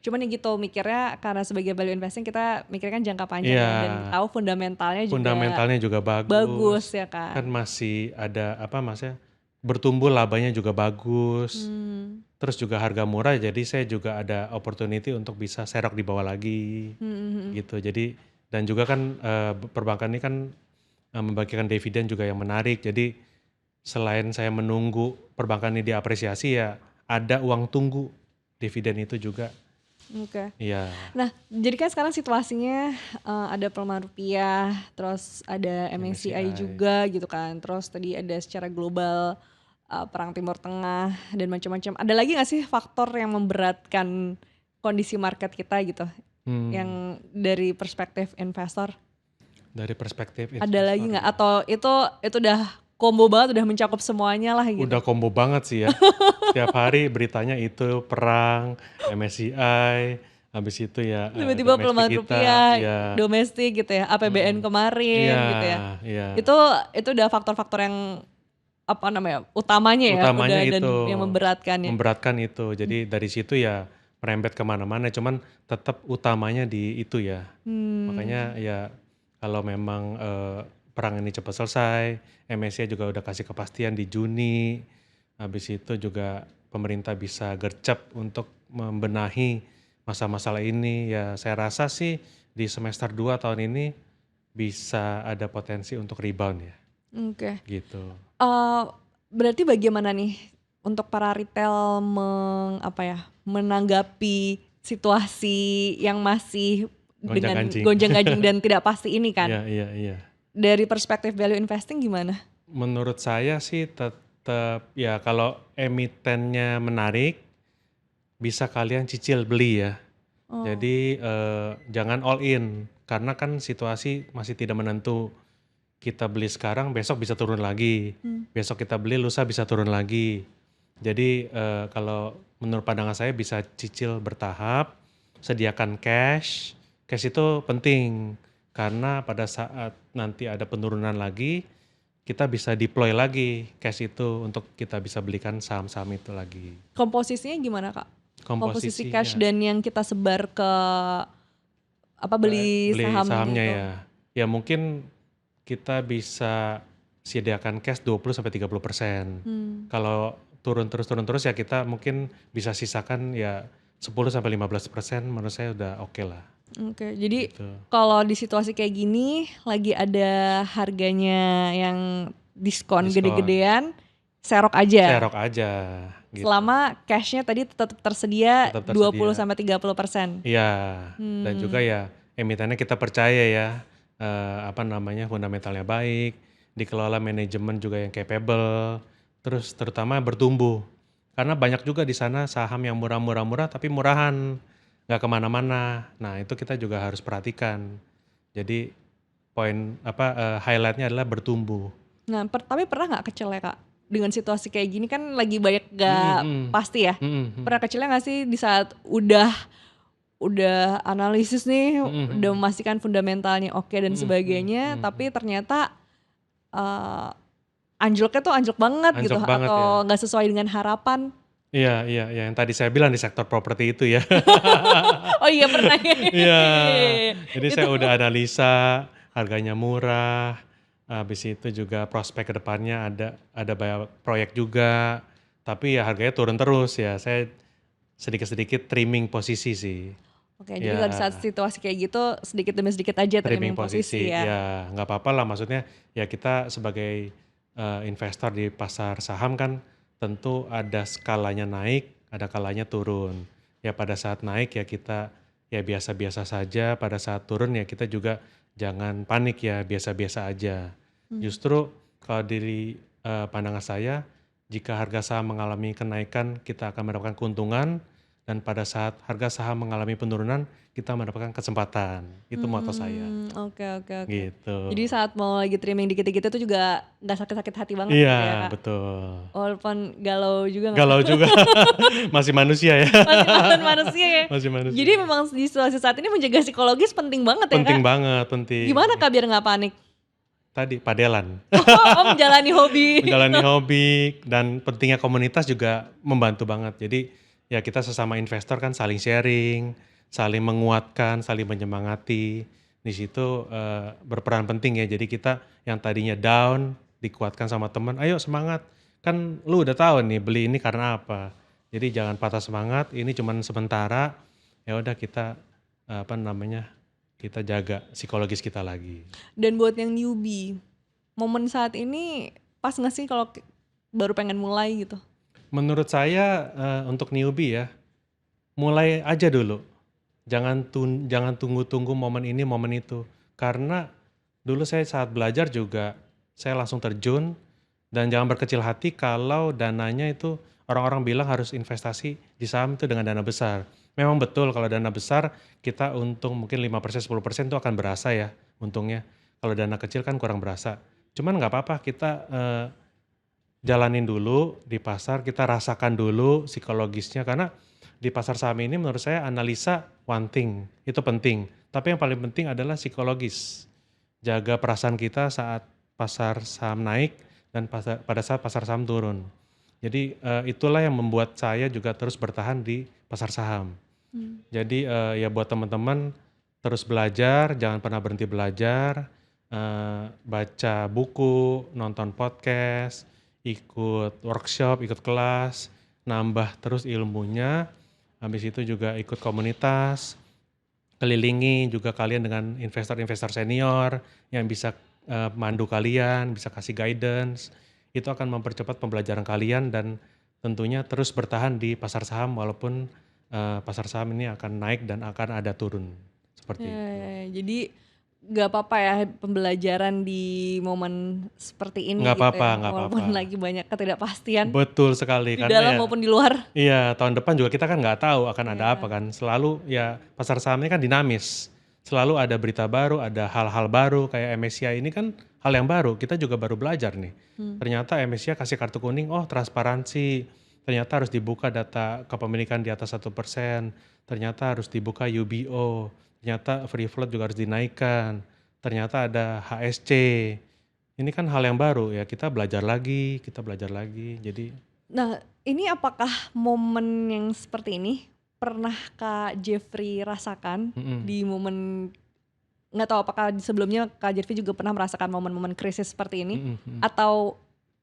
Cuman ya gitu mikirnya karena sebagai value investing kita mikirnya kan jangka panjang Iya, ya dan tahu fundamentalnya juga fundamentalnya juga bagus bagus, ya kan kan? masih ada apa, maksudnya bertumbuh labanya juga bagus, Hmm, terus juga harga murah jadi saya juga ada opportunity untuk bisa serok di bawah lagi, hmm, hmm, hmm. gitu. Jadi dan juga kan, perbankan ini kan, membagikan dividen juga yang menarik. Jadi selain saya menunggu perbankan ini diapresiasi ya ada uang tunggu dividen itu juga. Oke. Iya, Nah, jadi kan sekarang situasinya ada pelemahan rupiah, terus ada MSCI MSCI. juga gitu kan, terus tadi ada secara global perang Timur Tengah dan macam-macam. Ada lagi nggak sih faktor yang memberatkan kondisi market kita gitu, Hmm, yang dari perspektif investor? dari perspektif Ada lagi investor nggak? ya. Atau itu udah combo banget, udah mencakup semuanya lah gitu? Udah combo banget sih ya. Setiap hari beritanya itu perang, MSCI, habis itu ya Tiba-tiba domestik pelemahan kita, rupiah, ya, domestik gitu ya, APBN mm, iya, kemarin gitu ya. iya. Itu itu udah faktor-faktor yang apa namanya, utamanya ya Utamanya udah dan itu yang memberatkannya. memberatkan itu. Jadi dari situ ya merembet kemana-mana. Cuman tetap utamanya di itu ya. Hmm, Makanya ya kalau memang perang ini cepat selesai, MSCI juga udah kasih kepastian di Juni. Habis itu juga pemerintah bisa gercep untuk membenahi masalah-masalah ini. Ya saya rasa sih di semester 2 tahun ini bisa ada potensi untuk rebound ya, oke. gitu. Eh, berarti bagaimana nih untuk para retail apa ya, menanggapi situasi yang masih dengan Gonjang-ganjing. gonjang-ganjing dan tidak pasti ini Iya, kan? iya, iya. Dari perspektif value investing gimana? Menurut saya sih tetap ya kalau emitennya menarik, bisa kalian cicil beli ya. Oh, Jadi jangan all in karena kan situasi masih tidak menentu. Kita beli sekarang, besok bisa turun lagi. hmm, Besok kita beli, lusa bisa turun lagi. Jadi kalau menurut pandangan saya bisa cicil bertahap, sediakan cash. Cash itu penting karena pada saat nanti ada penurunan lagi, kita bisa deploy lagi cash itu untuk kita bisa belikan saham-saham itu lagi. komposisinya gimana Kak? Komposisi cash Komposisinya dan yang kita sebar ke apa beli beli saham sahamnya gitu. ya. Ya mungkin kita bisa sediakan cash 20-30%. Hmm. Kalau turun terus ya kita mungkin bisa sisakan ya 10-15% menurut saya udah oke lah Oke, jadi gitu. kalau di situasi kayak gini lagi ada harganya yang diskon Diskon, gede-gedean, serok aja. serok aja gitu. Selama cashnya tadi tetap tersedia Tetap tersedia. 20-30%. Iya, dan juga Hmm, ya emitennya kita percaya ya, apa namanya, fundamentalnya baik, dikelola manajemen juga yang capable, terus terutama bertumbuh. Karena banyak juga di sana saham yang murah-murah tapi murahan, nggak kemana-mana. Nah itu kita juga harus perhatikan. Jadi poin apa, highlight-nya adalah bertumbuh. nah, tapi pernah nggak kecele Kak? Dengan situasi kayak gini kan lagi banyak Mhm, gak mhm, pasti ya. mhm, mhm, Pernah kecele nggak sih di saat udah analisis nih, mhm, udah mhm, memastikan fundamentalnya oke dan mhm, mhm, sebagainya, mhm, tapi mhm. ternyata eh, anjloknya tuh anjlok banget gitu Anjlok banget ya. atau nggak sesuai dengan harapan. Iya, iya, iya, yang tadi saya bilang di sektor properti itu ya. Oh iya pernah ya. Iya, jadi Itu saya udah analisa, harganya murah, habis itu juga prospek ke depannya ada banyak proyek juga, tapi ya harganya turun terus ya, saya sedikit-sedikit trimming posisi sih. oke, jadi Ya, kalau di saat situasi kayak gitu sedikit demi sedikit aja trimming trimming posisi posisi, ya. ya nggak apa-apa lah maksudnya ya kita sebagai investor di pasar saham kan tentu ada skalanya naik, ada kalanya turun. Ya pada saat naik ya kita ya biasa-biasa saja, pada saat turun ya kita juga jangan panik ya, biasa-biasa aja. Mmm. Justru kalau dari pandangan saya, jika harga saham mengalami kenaikan kita akan mendapatkan keuntungan, dan pada saat harga saham mengalami penurunan kita mendapatkan kesempatan. Itu moto saya, Oke oke oke. gitu. Jadi saat mau lagi trimming dikit-dikit itu juga nggak sakit-sakit hati banget Iya, gitu ya, Kak? betul. Walaupun galau juga nggak Galau juga, masih manusia ya. masih manusia ya. Masih Jadi manusia. memang di situasi saat ini menjaga psikologis penting banget ya, Penting Kak? banget, penting. Gimana, Kak, biar nggak panik? Tadi padelan. Oh, menjalani hobi. Menjalani hobi dan pentingnya komunitas juga membantu banget. Jadi ya kita sesama investor kan saling sharing, saling menguatkan, saling menyemangati. Di situ berperan penting ya. Jadi kita yang tadinya down dikuatkan sama teman, ayo semangat. Kan lu udah tahu nih beli ini karena apa. Jadi jangan patah semangat, ini cuman sementara. Ya udah kita apa namanya? Kita jaga psikologis kita lagi. Dan buat yang newbie, momen saat ini pas nggak sih kalau baru pengen mulai gitu? Menurut saya untuk newbie ya, mulai aja dulu. Jangan tunggu-tunggu momen ini, momen itu. Karena dulu saya saat belajar juga, saya langsung terjun dan jangan berkecil hati kalau dananya itu orang-orang bilang harus investasi di saham itu dengan dana besar. Memang betul kalau dana besar kita untung mungkin 5%, 10% itu akan berasa ya untungnya. Kalau dana kecil kan kurang berasa. Cuman nggak apa-apa kita jalanin dulu di pasar, kita rasakan dulu psikologisnya karena di pasar saham ini menurut saya analisa one thing, itu penting. Tapi yang paling penting adalah psikologis. Jaga perasaan kita saat pasar saham naik dan pada saat pasar saham turun. Jadi itulah yang membuat saya juga terus bertahan di pasar saham. Jadi ya buat teman-teman terus belajar, jangan pernah berhenti belajar, baca buku, nonton podcast, ikut workshop, ikut kelas, nambah terus ilmunya. Habis itu juga ikut komunitas, kelilingi juga kalian dengan investor-investor senior yang bisa mandu kalian, bisa kasih guidance. Itu akan mempercepat pembelajaran kalian dan tentunya terus bertahan di pasar saham walaupun pasar saham ini akan naik dan akan ada turun. Seperti itu. Jadi nggak apa-apa ya pembelajaran di momen seperti ini Nggak gitu apa-apa, ya, nggak walaupun apa-apa. lagi banyak ketidakpastian Betul sekali di karena dalam ya maupun di luar. iya, tahun depan juga kita kan nggak tahu akan ada apa Iya. kan. Selalu ya pasar saham ini kan dinamis. Selalu ada berita baru, ada hal-hal baru kayak MSCI ini kan hal yang baru. Kita juga baru belajar nih. Ternyata MSCI kasih kartu kuning, oh transparansi. Ternyata harus dibuka data kepemilikan di atas 1%. Ternyata harus dibuka UBO. Ternyata free float juga harus dinaikkan. Ternyata ada HSC. Ini kan hal yang baru ya, kita belajar lagi, kita belajar lagi. Jadi Nah, ini apakah momen yang seperti ini pernah Kak Jeffrey rasakan mm-mm. di momen, nggak tahu apakah sebelumnya Kak Jeffrey juga pernah merasakan momen-momen krisis seperti ini Mm, mm. atau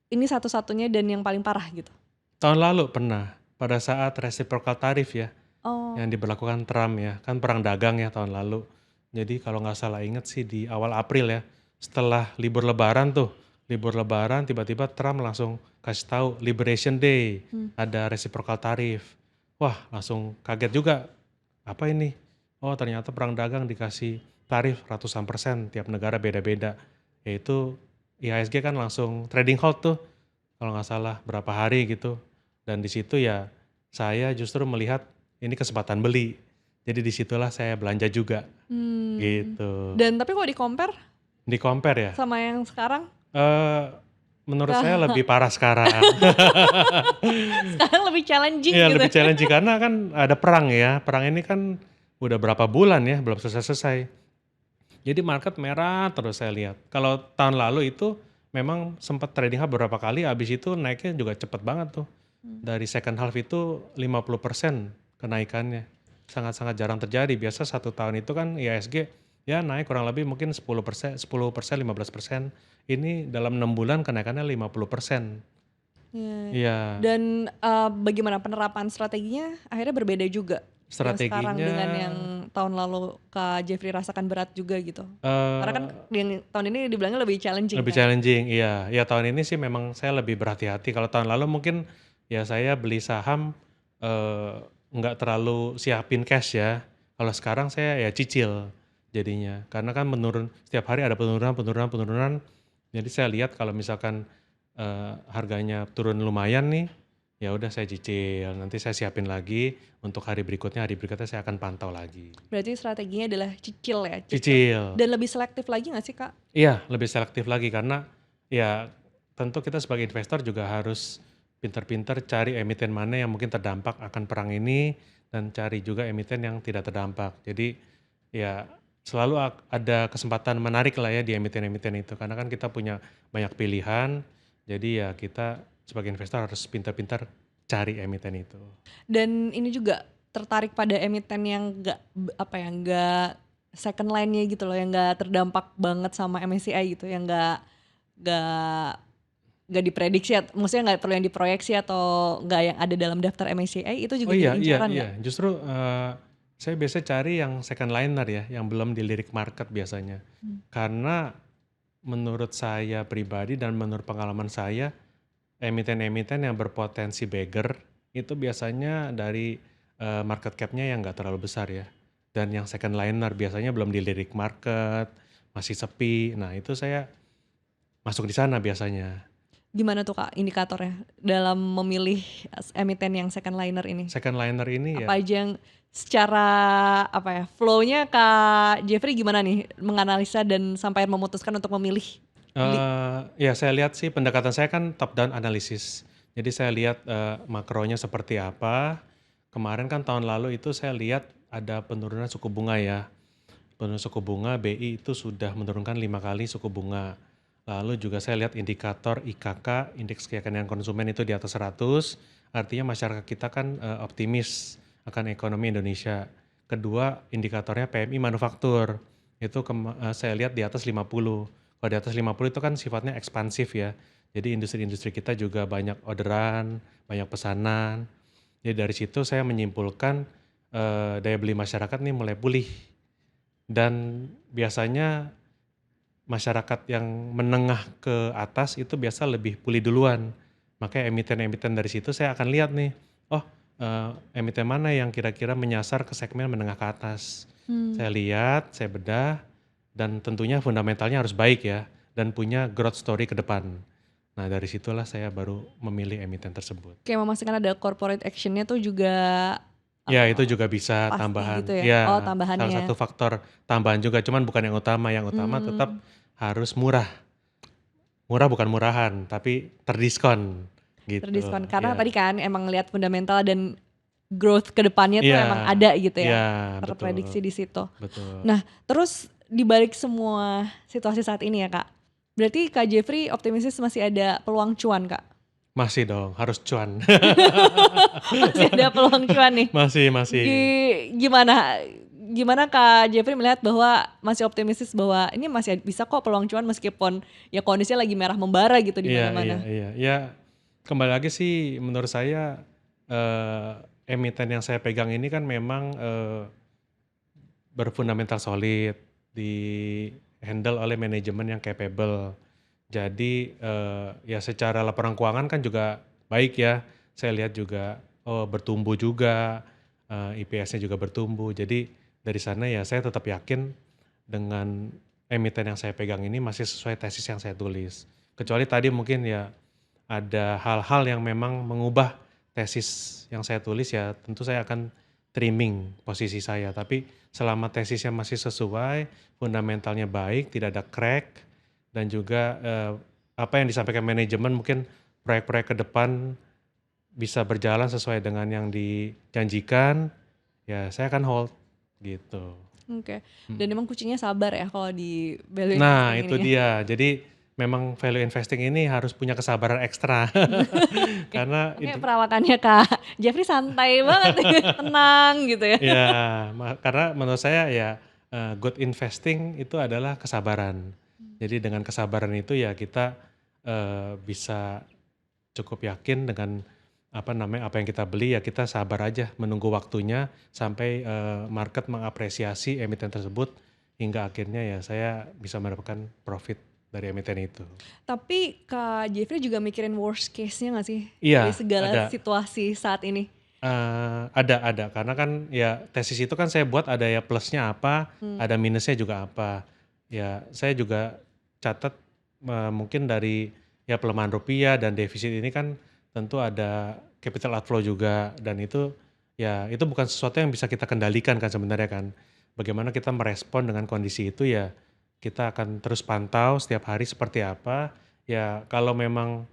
ini satu-satunya dan yang paling parah gitu? Tahun lalu pernah, pada saat reciprocal tarif ya, Oh, yang diberlakukan Trump ya, kan perang dagang ya tahun lalu. Jadi kalau nggak salah ingat sih di awal April ya, setelah libur lebaran tuh, libur lebaran tiba-tiba Trump langsung kasih tahu Liberation Day, ada reciprocal tarif. Wah langsung kaget juga, apa ini? Oh ternyata perang dagang dikasih tarif ratusan persen, tiap negara beda-beda. Yaitu IHSG kan langsung trading halt tuh, kalau nggak salah berapa hari gitu. Dan di situ ya saya justru melihat ini kesempatan beli. Jadi disitulah saya belanja juga gitu. dan tapi kalau di-compare Di compare ya, sama yang sekarang, menurut saya lebih parah sekarang. sekarang lebih challenging Iya gitu. lebih challenging karena kan ada perang ya. Perang ini kan udah berapa bulan ya, belum selesai-selesai. Jadi market merah terus saya lihat. Kalau tahun lalu itu memang sempat trading hub beberapa kali, habis itu naiknya juga cepet banget tuh. Dari second half itu 50% kenaikannya. Sangat-sangat jarang terjadi. Biasa satu tahun itu kan IHSG ya naik kurang lebih mungkin 10%, 10%, 15%. Ini dalam 6 bulan kenaikannya 50%. Iya. Iya, Dan bagaimana penerapan strateginya akhirnya berbeda juga yang sekarang strateginya dengan yang tahun lalu Kak Jeffrey rasakan berat juga gitu. Karena kan yang tahun ini dibilangnya lebih challenging lebih kan. challenging. Iya, ya tahun ini sih memang saya lebih berhati-hati. Kalau tahun lalu mungkin ya saya beli saham nggak terlalu siapin cash ya. Kalau sekarang saya ya cicil jadinya. Karena kan setiap hari ada penurunan. Jadi saya lihat kalau misalkan harganya turun lumayan nih, ya udah saya cicil. Nanti saya siapin lagi untuk hari berikutnya saya akan pantau lagi. Berarti strateginya adalah cicil ya, cicil. Cicil. Dan lebih selektif lagi nggak sih Kak? Iya, lebih selektif lagi karena ya tentu kita sebagai investor juga harus pintar-pintar cari emiten mana yang mungkin terdampak akan perang ini dan cari juga emiten yang tidak terdampak. Jadi ya selalu ada kesempatan menarik lah ya di emiten-emiten itu karena kan kita punya banyak pilihan. Jadi ya kita sebagai investor harus pintar-pintar cari emiten itu. Dan ini juga tertarik pada emiten yang nggak second line-nya gitu loh, yang nggak terdampak banget sama MSCI gitu, yang nggak diprediksi, maksudnya nggak perlu yang diproyeksi atau nggak yang ada dalam daftar MSCI, itu juga Oh iya, jadi iya, incaran iya. nggak? Justru saya biasa cari yang second liner ya, yang belum dilirik market biasanya. Karena menurut saya pribadi dan menurut pengalaman saya, emiten-emiten yang berpotensi beggar itu biasanya dari market cap-nya yang nggak terlalu besar ya. Dan yang second liner biasanya belum dilirik market, masih sepi. Nah itu saya masuk di sana biasanya. Gimana tuh Kak indikatornya dalam memilih emiten yang second liner ini? Second liner ini ya Apa aja yang secara flow-nya Kak Jeffrey gimana nih menganalisa dan sampai memutuskan untuk memilih beli? Ya saya lihat sih pendekatan saya kan top down analisis. Jadi saya lihat makronya seperti apa. Kemarin kan tahun lalu itu saya lihat ada penurunan suku bunga ya. Penurunan suku bunga BI itu sudah menurunkan 5 kali suku bunga. Lalu juga saya lihat indikator IKK, indeks keyakinan konsumen itu di atas 100. Artinya masyarakat kita kan optimis akan ekonomi Indonesia. Kedua indikatornya PMI manufaktur. Itu saya lihat di atas 50. Kalau di atas 50 itu kan sifatnya ekspansif ya. Jadi industri-industri kita juga banyak orderan, banyak pesanan. Jadi dari situ saya menyimpulkan daya beli masyarakat nih mulai pulih. Dan biasanya masyarakat yang menengah ke atas itu biasa lebih pulih duluan. Makanya emiten-emiten dari situ saya akan lihat nih, oh emiten mana yang kira-kira menyasar ke segmen menengah ke atas. Saya lihat, saya bedah, dan tentunya fundamentalnya harus baik ya, dan punya growth story ke depan. Nah dari situlah saya baru memilih emiten tersebut. Kayak memastikan ada corporate action-nya tuh juga Ya itu juga bisa pasti tambahan, gitu ya? ya Oh salah tambahannya. satu faktor tambahan juga, cuman bukan yang utama. Yang utama tetap harus murah. Murah bukan murahan, tapi terdiskon gitu. Terdiskon karena Ya, tadi kan emang lihat fundamental dan growth ke depannya tuh iya, emang ada gitu iya ya, betul, terprediksi di situ. betul. Nah terus di balik semua situasi saat ini ya Kak, berarti Kak Jeffrey optimistis masih ada peluang cuan Kak? Masih dong, harus cuan. Masih ada peluang cuan nih? Masih. Gimana Kak Jeffrey melihat bahwa masih optimistis bahwa ini masih bisa kok peluang cuan meskipun ya kondisinya lagi merah membara gitu di Iya, iya, mana-mana? iya. Ya kembali lagi sih menurut saya emiten yang saya pegang ini kan memang berfundamental solid, di handle oleh manajemen yang capable. Jadi ya secara laporan keuangan kan juga baik ya. Saya lihat juga bertumbuh juga, IPS-nya juga bertumbuh. Jadi dari sana ya saya tetap yakin dengan emiten yang saya pegang ini masih sesuai tesis yang saya tulis. Kecuali tadi mungkin ya ada hal-hal yang memang mengubah tesis yang saya tulis ya tentu saya akan trimming posisi saya. Tapi selama tesisnya masih sesuai, fundamentalnya baik, tidak ada crack, dan juga apa yang disampaikan manajemen mungkin proyek-proyek ke depan bisa berjalan sesuai dengan yang dijanjikan, ya saya akan hold gitu. Oke. Dan emang kucingnya sabar ya kalau di value Nah investing itu ini ya? dia, jadi memang value investing ini harus punya kesabaran ekstra karena Makanya itu perawakannya Kak Jeffrey santai banget tenang gitu ya? ya karena menurut saya ya good investing itu adalah kesabaran. Jadi dengan kesabaran itu ya kita bisa cukup yakin dengan apa yang kita beli, ya kita sabar aja menunggu waktunya sampai market mengapresiasi emiten tersebut hingga akhirnya ya saya bisa mendapatkan profit dari emiten itu. Tapi Kak Jeffrey juga mikirin worst case-nya nggak sih dari Iya, segala ada. situasi saat ini? Ada, karena kan ya tesis itu kan saya buat ada ya plusnya apa, Hmm. ada minusnya juga apa. Ya saya juga catat mungkin dari ya pelemahan rupiah dan defisit ini kan tentu ada capital outflow juga dan itu ya itu bukan sesuatu yang bisa kita kendalikan kan sebenarnya kan. Bagaimana kita merespon dengan kondisi itu ya kita akan terus pantau setiap hari seperti apa. Ya kalau memang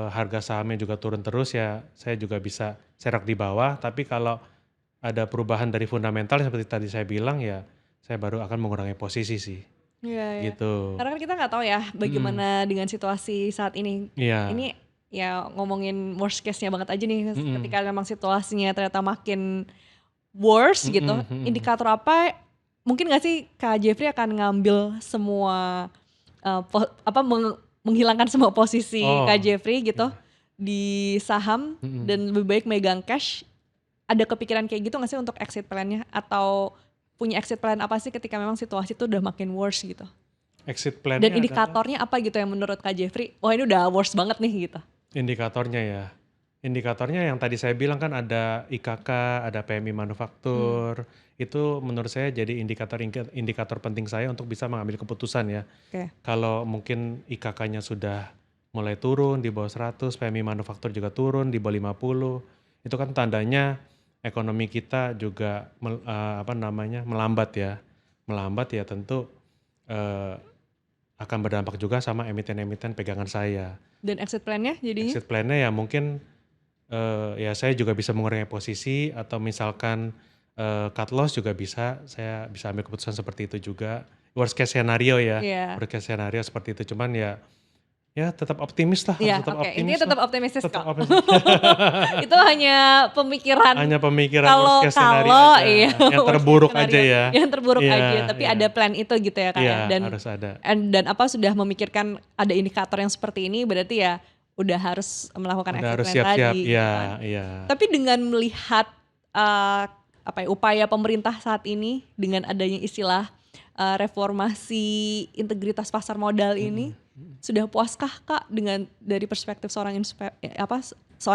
harga sahamnya juga turun terus ya saya juga bisa serok di bawah, tapi kalau ada perubahan dari fundamental seperti tadi saya bilang ya saya baru akan mengurangi posisi sih, Iya, ya. gitu. Karena kan kita nggak tahu ya Mhm, bagaimana dengan situasi saat ini. iya, Ini ya ngomongin worst case-nya banget aja nih. mhm, Ketika memang situasinya ternyata makin worse gitu, mhm mhm. indikator apa mungkin nggak sih Kak Jeffrey akan ngambil semua menghilangkan semua posisi Kak Oh, Jeffrey gitu iya, di saham mhm. dan lebih baik megang cash. Ada kepikiran kayak gitu nggak sih untuk exit plan-nya atau punya exit plan apa sih ketika memang situasi itu udah makin worse gitu? Exit Dan plan-nya adalah indikatornya apa gitu yang menurut Kak Jeffrey, wah ini udah worse banget nih gitu? indikatornya ya. Indikatornya yang tadi saya bilang kan ada IKK, ada PMI Hmm, manufaktur, itu menurut saya jadi indikator penting saya untuk bisa mengambil keputusan ya. oke. Kalau mungkin IKK-nya sudah mulai turun di bawah 100, PMI manufaktur juga turun di bawah 50, itu kan tandanya ekonomi kita juga melambat ya. Melambat ya tentu eh, akan berdampak juga sama emiten-emiten pegangan saya. Dan exit plan-nya jadinya? Exit plan-nya ya mungkin ya saya juga bisa mengurangi posisi atau misalkan cut loss juga bisa, saya bisa ambil keputusan seperti itu juga. Worst case scenario ya, Iya. worst case scenario seperti itu. Cuman ya tetap optimis lah, harus Iya, tetap oke. Intinya optimis lah. tetap optimistis Tetap kok. optimis. Itu hanya pemikiran Hanya pemikiran worst kalau case scenario kalau iya aja, yang worst case terburuk aja scenario ya. yang terburuk Iya, aja, tapi iya, ada plan itu gitu ya Kak iya ya. Dan harus ada. dan apa sudah memikirkan ada indikator yang seperti ini berarti ya udah harus melakukan Udah exit harus plan siap-siap, tadi iya, gitu kan. iya. Tapi dengan melihat eh, apa ya, upaya pemerintah saat ini dengan adanya istilah reformasi integritas pasar modal ini, Mhm. sudah puaskah Kak dengan dari perspektif seorang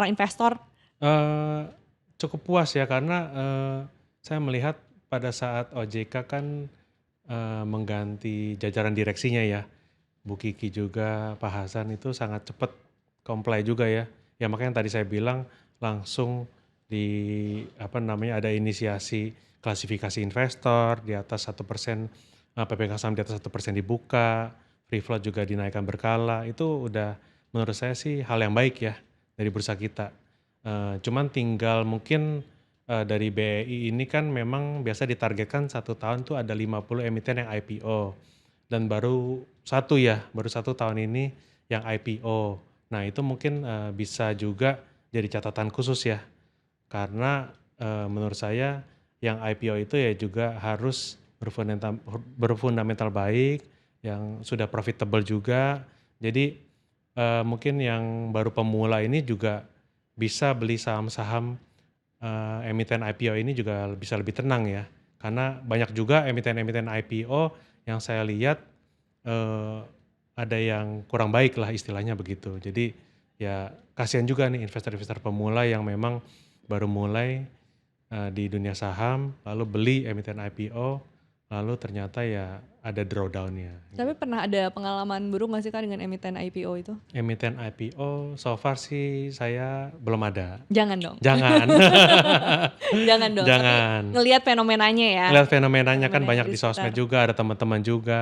investor? Eee, Cukup puas ya karena saya melihat pada saat OJK kan mengganti jajaran direksinya ya. Bu Kiki juga, Pak Hasan itu sangat cepat comply juga ya. Ya makanya yang tadi saya bilang langsung ada inisiasi klasifikasi investor di atas 1%, pemegang saham di atas 1% dibuka, free float juga dinaikkan berkala. Itu udah menurut saya sih hal yang baik ya dari bursa kita. Cuman tinggal mungkin dari BEI ini kan memang biasa ditargetkan 1 tahun tuh ada 50 emiten yang IPO dan baru satu tahun ini yang IPO. Nah itu mungkin bisa juga jadi catatan khusus ya, karena menurut saya yang IPO itu ya juga harus berfundamental baik, yang sudah profitable juga. Jadi mungkin yang baru pemula ini juga bisa beli saham-saham emiten IPO ini juga bisa lebih tenang ya. Karena banyak juga emiten-emiten IPO yang saya lihat eh, ada yang kurang baik lah istilahnya begitu. Jadi ya kasihan juga nih investor-investor pemula yang memang baru mulai di dunia saham, lalu beli emiten IPO, lalu ternyata ya ada drawdown-nya Tapi gitu. pernah ada pengalaman buruk gak sih Kak dengan emiten IPO itu? Emiten IPO so far sih saya belum ada. Jangan dong. Jangan. Jangan dong, tapi Jangan. ngelihat fenomenanya ya, Ngelihat fenomenanya kan fenomenanya banyak di di sosmed sekitar. juga, ada teman-teman juga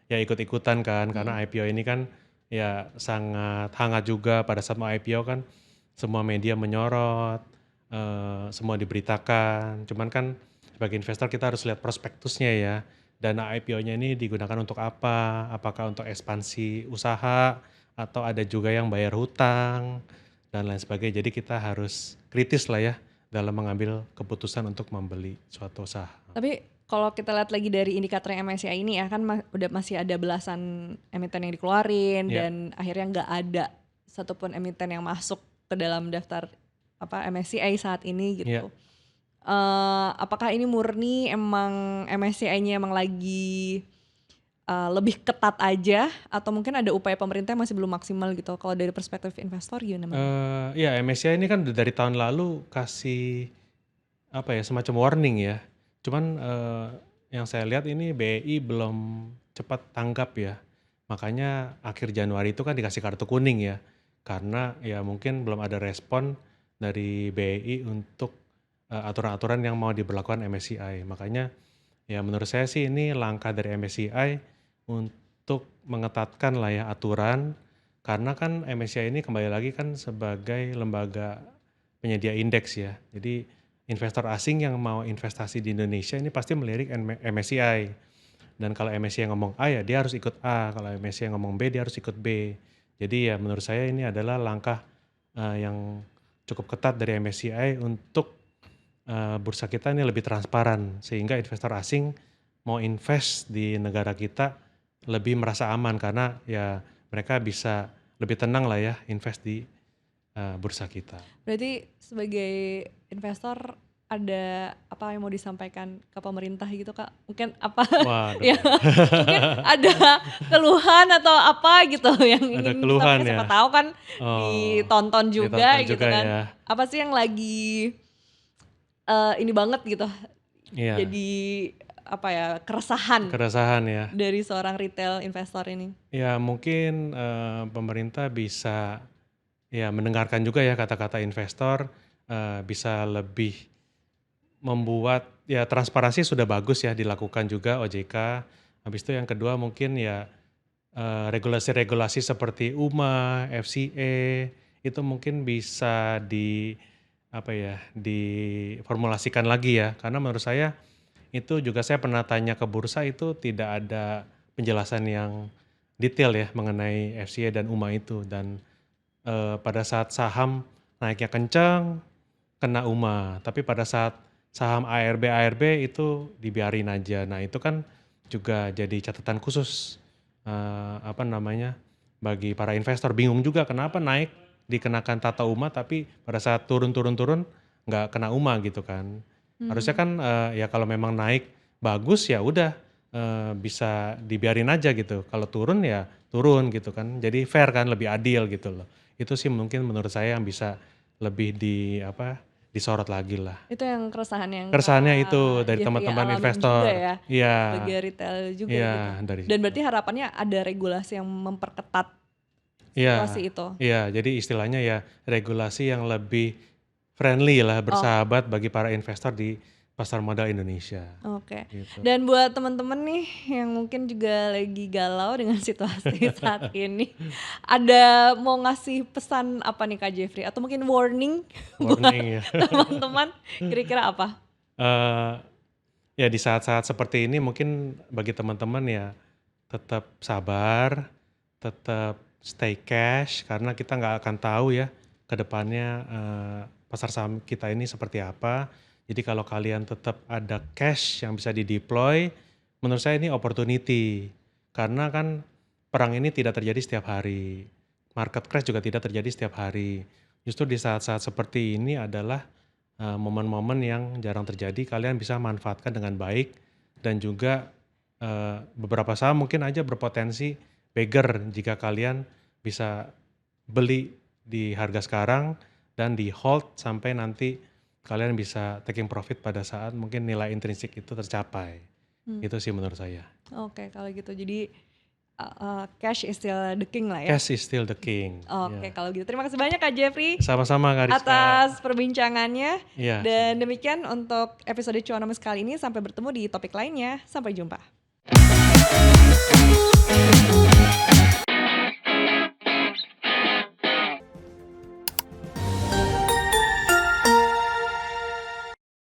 ya ikut-ikutan kan, Mhm. karena IPO ini kan ya sangat hangat juga pada saat mau IPO kan semua media menyorot, semua diberitakan. Cuman kan sebagai investor kita harus lihat prospektusnya ya. Dana IPO-nya ini digunakan untuk apa? Apakah untuk ekspansi usaha atau ada juga yang bayar hutang dan lain sebagainya. Jadi kita harus kritis lah ya dalam mengambil keputusan untuk membeli suatu saham. Tapi kalau kita lihat lagi dari indikator MSCI ini ya kan udah masih ada belasan emiten yang dikeluarin Ya, dan akhirnya nggak ada satupun emiten yang masuk ke dalam daftar MSCI saat ini ya. gitu. Apakah ini murni emang MSCI-nya emang lagi lebih ketat aja atau mungkin ada upaya pemerintah yang masih belum maksimal gitu? Kalau dari perspektif investor gimana Bang? Ya MSCI ini kan dari tahun lalu kasih apa ya, semacam warning ya. Cuman yang saya lihat ini BEI belum cepat tanggap ya. Makanya akhir Januari itu kan dikasih kartu kuning ya. Karena ya mungkin belum ada respon dari BEI untuk aturan-aturan yang mau diberlakukan MSCI. Makanya ya menurut saya sih ini langkah dari MSCI untuk mengetatkan lah ya aturan. Karena kan MSCI ini kembali lagi kan sebagai lembaga penyedia indeks ya. Jadi investor asing yang mau investasi di Indonesia ini pasti melirik MSCI. Dan kalau MSCI ngomong A ya dia harus ikut A, kalau MSCI ngomong B dia harus ikut B. Jadi ya menurut saya ini adalah langkah yang cukup ketat dari MSCI untuk bursa kita ini lebih transparan sehingga investor asing mau invest di negara kita lebih merasa aman karena ya mereka bisa lebih tenang lah ya invest di bursa kita. Berarti sebagai investor ada apa yang mau disampaikan ke pemerintah gitu Kak? Mungkin apa Waduh. ya mungkin ada keluhan atau apa gitu yang Ada ingin keluhan disampaikan, ya? siapa tahu kan Oh, ditonton juga ditonton gitu juga kan. ya. Apa sih yang lagi ini banget gitu Iya, jadi apa ya keresahan keresahan ya. dari seorang retail investor ini? Ya mungkin pemerintah bisa ya mendengarkan juga ya kata-kata investor, bisa lebih membuat ya transparansi sudah bagus ya dilakukan juga OJK. Habis itu yang kedua mungkin ya regulasi-regulasi seperti UMA, FCA itu mungkin bisa apa ya diformulasikan lagi ya. Karena menurut saya itu juga saya pernah tanya ke bursa itu tidak ada penjelasan yang detail ya mengenai FCA dan UMA itu dan pada saat saham naiknya kencang kena UMA, tapi pada saat saham ARB itu dibiarin aja. Nah itu kan juga jadi catatan khusus apa namanya bagi para investor bingung juga kenapa naik dikenakan tata UMA tapi pada saat turun nggak kena UMA gitu kan. Harusnya kan ya kalau memang naik bagus ya udah bisa dibiarin aja gitu. Kalau turun ya turun gitu kan. Jadi fair kan lebih adil gitu loh. Itu sih mungkin menurut saya yang bisa lebih disorot lagi lah. Itu yang keresahan yang Keresahannya itu Kak dari Jeffrey teman-teman alamin juga investor. ya, Iya, sebagai retail juga iya gitu. dari Dan situ. berarti harapannya ada regulasi yang memperketat Iya, situasi itu? iya. Jadi istilahnya ya regulasi yang lebih friendly lah, Oh, bersahabat bagi para investor di pasar modal Indonesia. oke. Gitu. Dan buat teman-teman nih yang mungkin juga lagi galau dengan situasi saat ini, ada mau ngasih pesan apa nih Kak Jeffrey? Atau mungkin warning buat Warning ya. teman-teman, kira-kira apa? Eh, Ya di saat-saat seperti ini mungkin bagi teman-teman ya tetap sabar, tetap stay cash karena kita nggak akan tahu ya ke depannya pasar saham kita ini seperti apa. Jadi kalau kalian tetap ada cash yang bisa di-deploy, menurut saya ini opportunity. Karena kan perang ini tidak terjadi setiap hari. Market crash juga tidak terjadi setiap hari. Justru di saat-saat seperti ini adalah momen-momen yang jarang terjadi, kalian bisa manfaatkan dengan baik dan juga beberapa saham mungkin aja berpotensi beggar jika kalian bisa beli di harga sekarang dan di hold sampai nanti kalian bisa taking profit pada saat mungkin nilai intrinsik itu tercapai. Itu sih menurut saya. Oke, kalau gitu. Jadi cash is still the king lah ya. Cash is still the king. Oke, Ya. kalau gitu. Terima kasih banyak Kak Jeffrey Sama-sama Kak Rizka. atas perbincangannya. Iya. Dan demikian untuk episode Cuanomis kali ini. Sampai bertemu di topik lainnya. Sampai jumpa.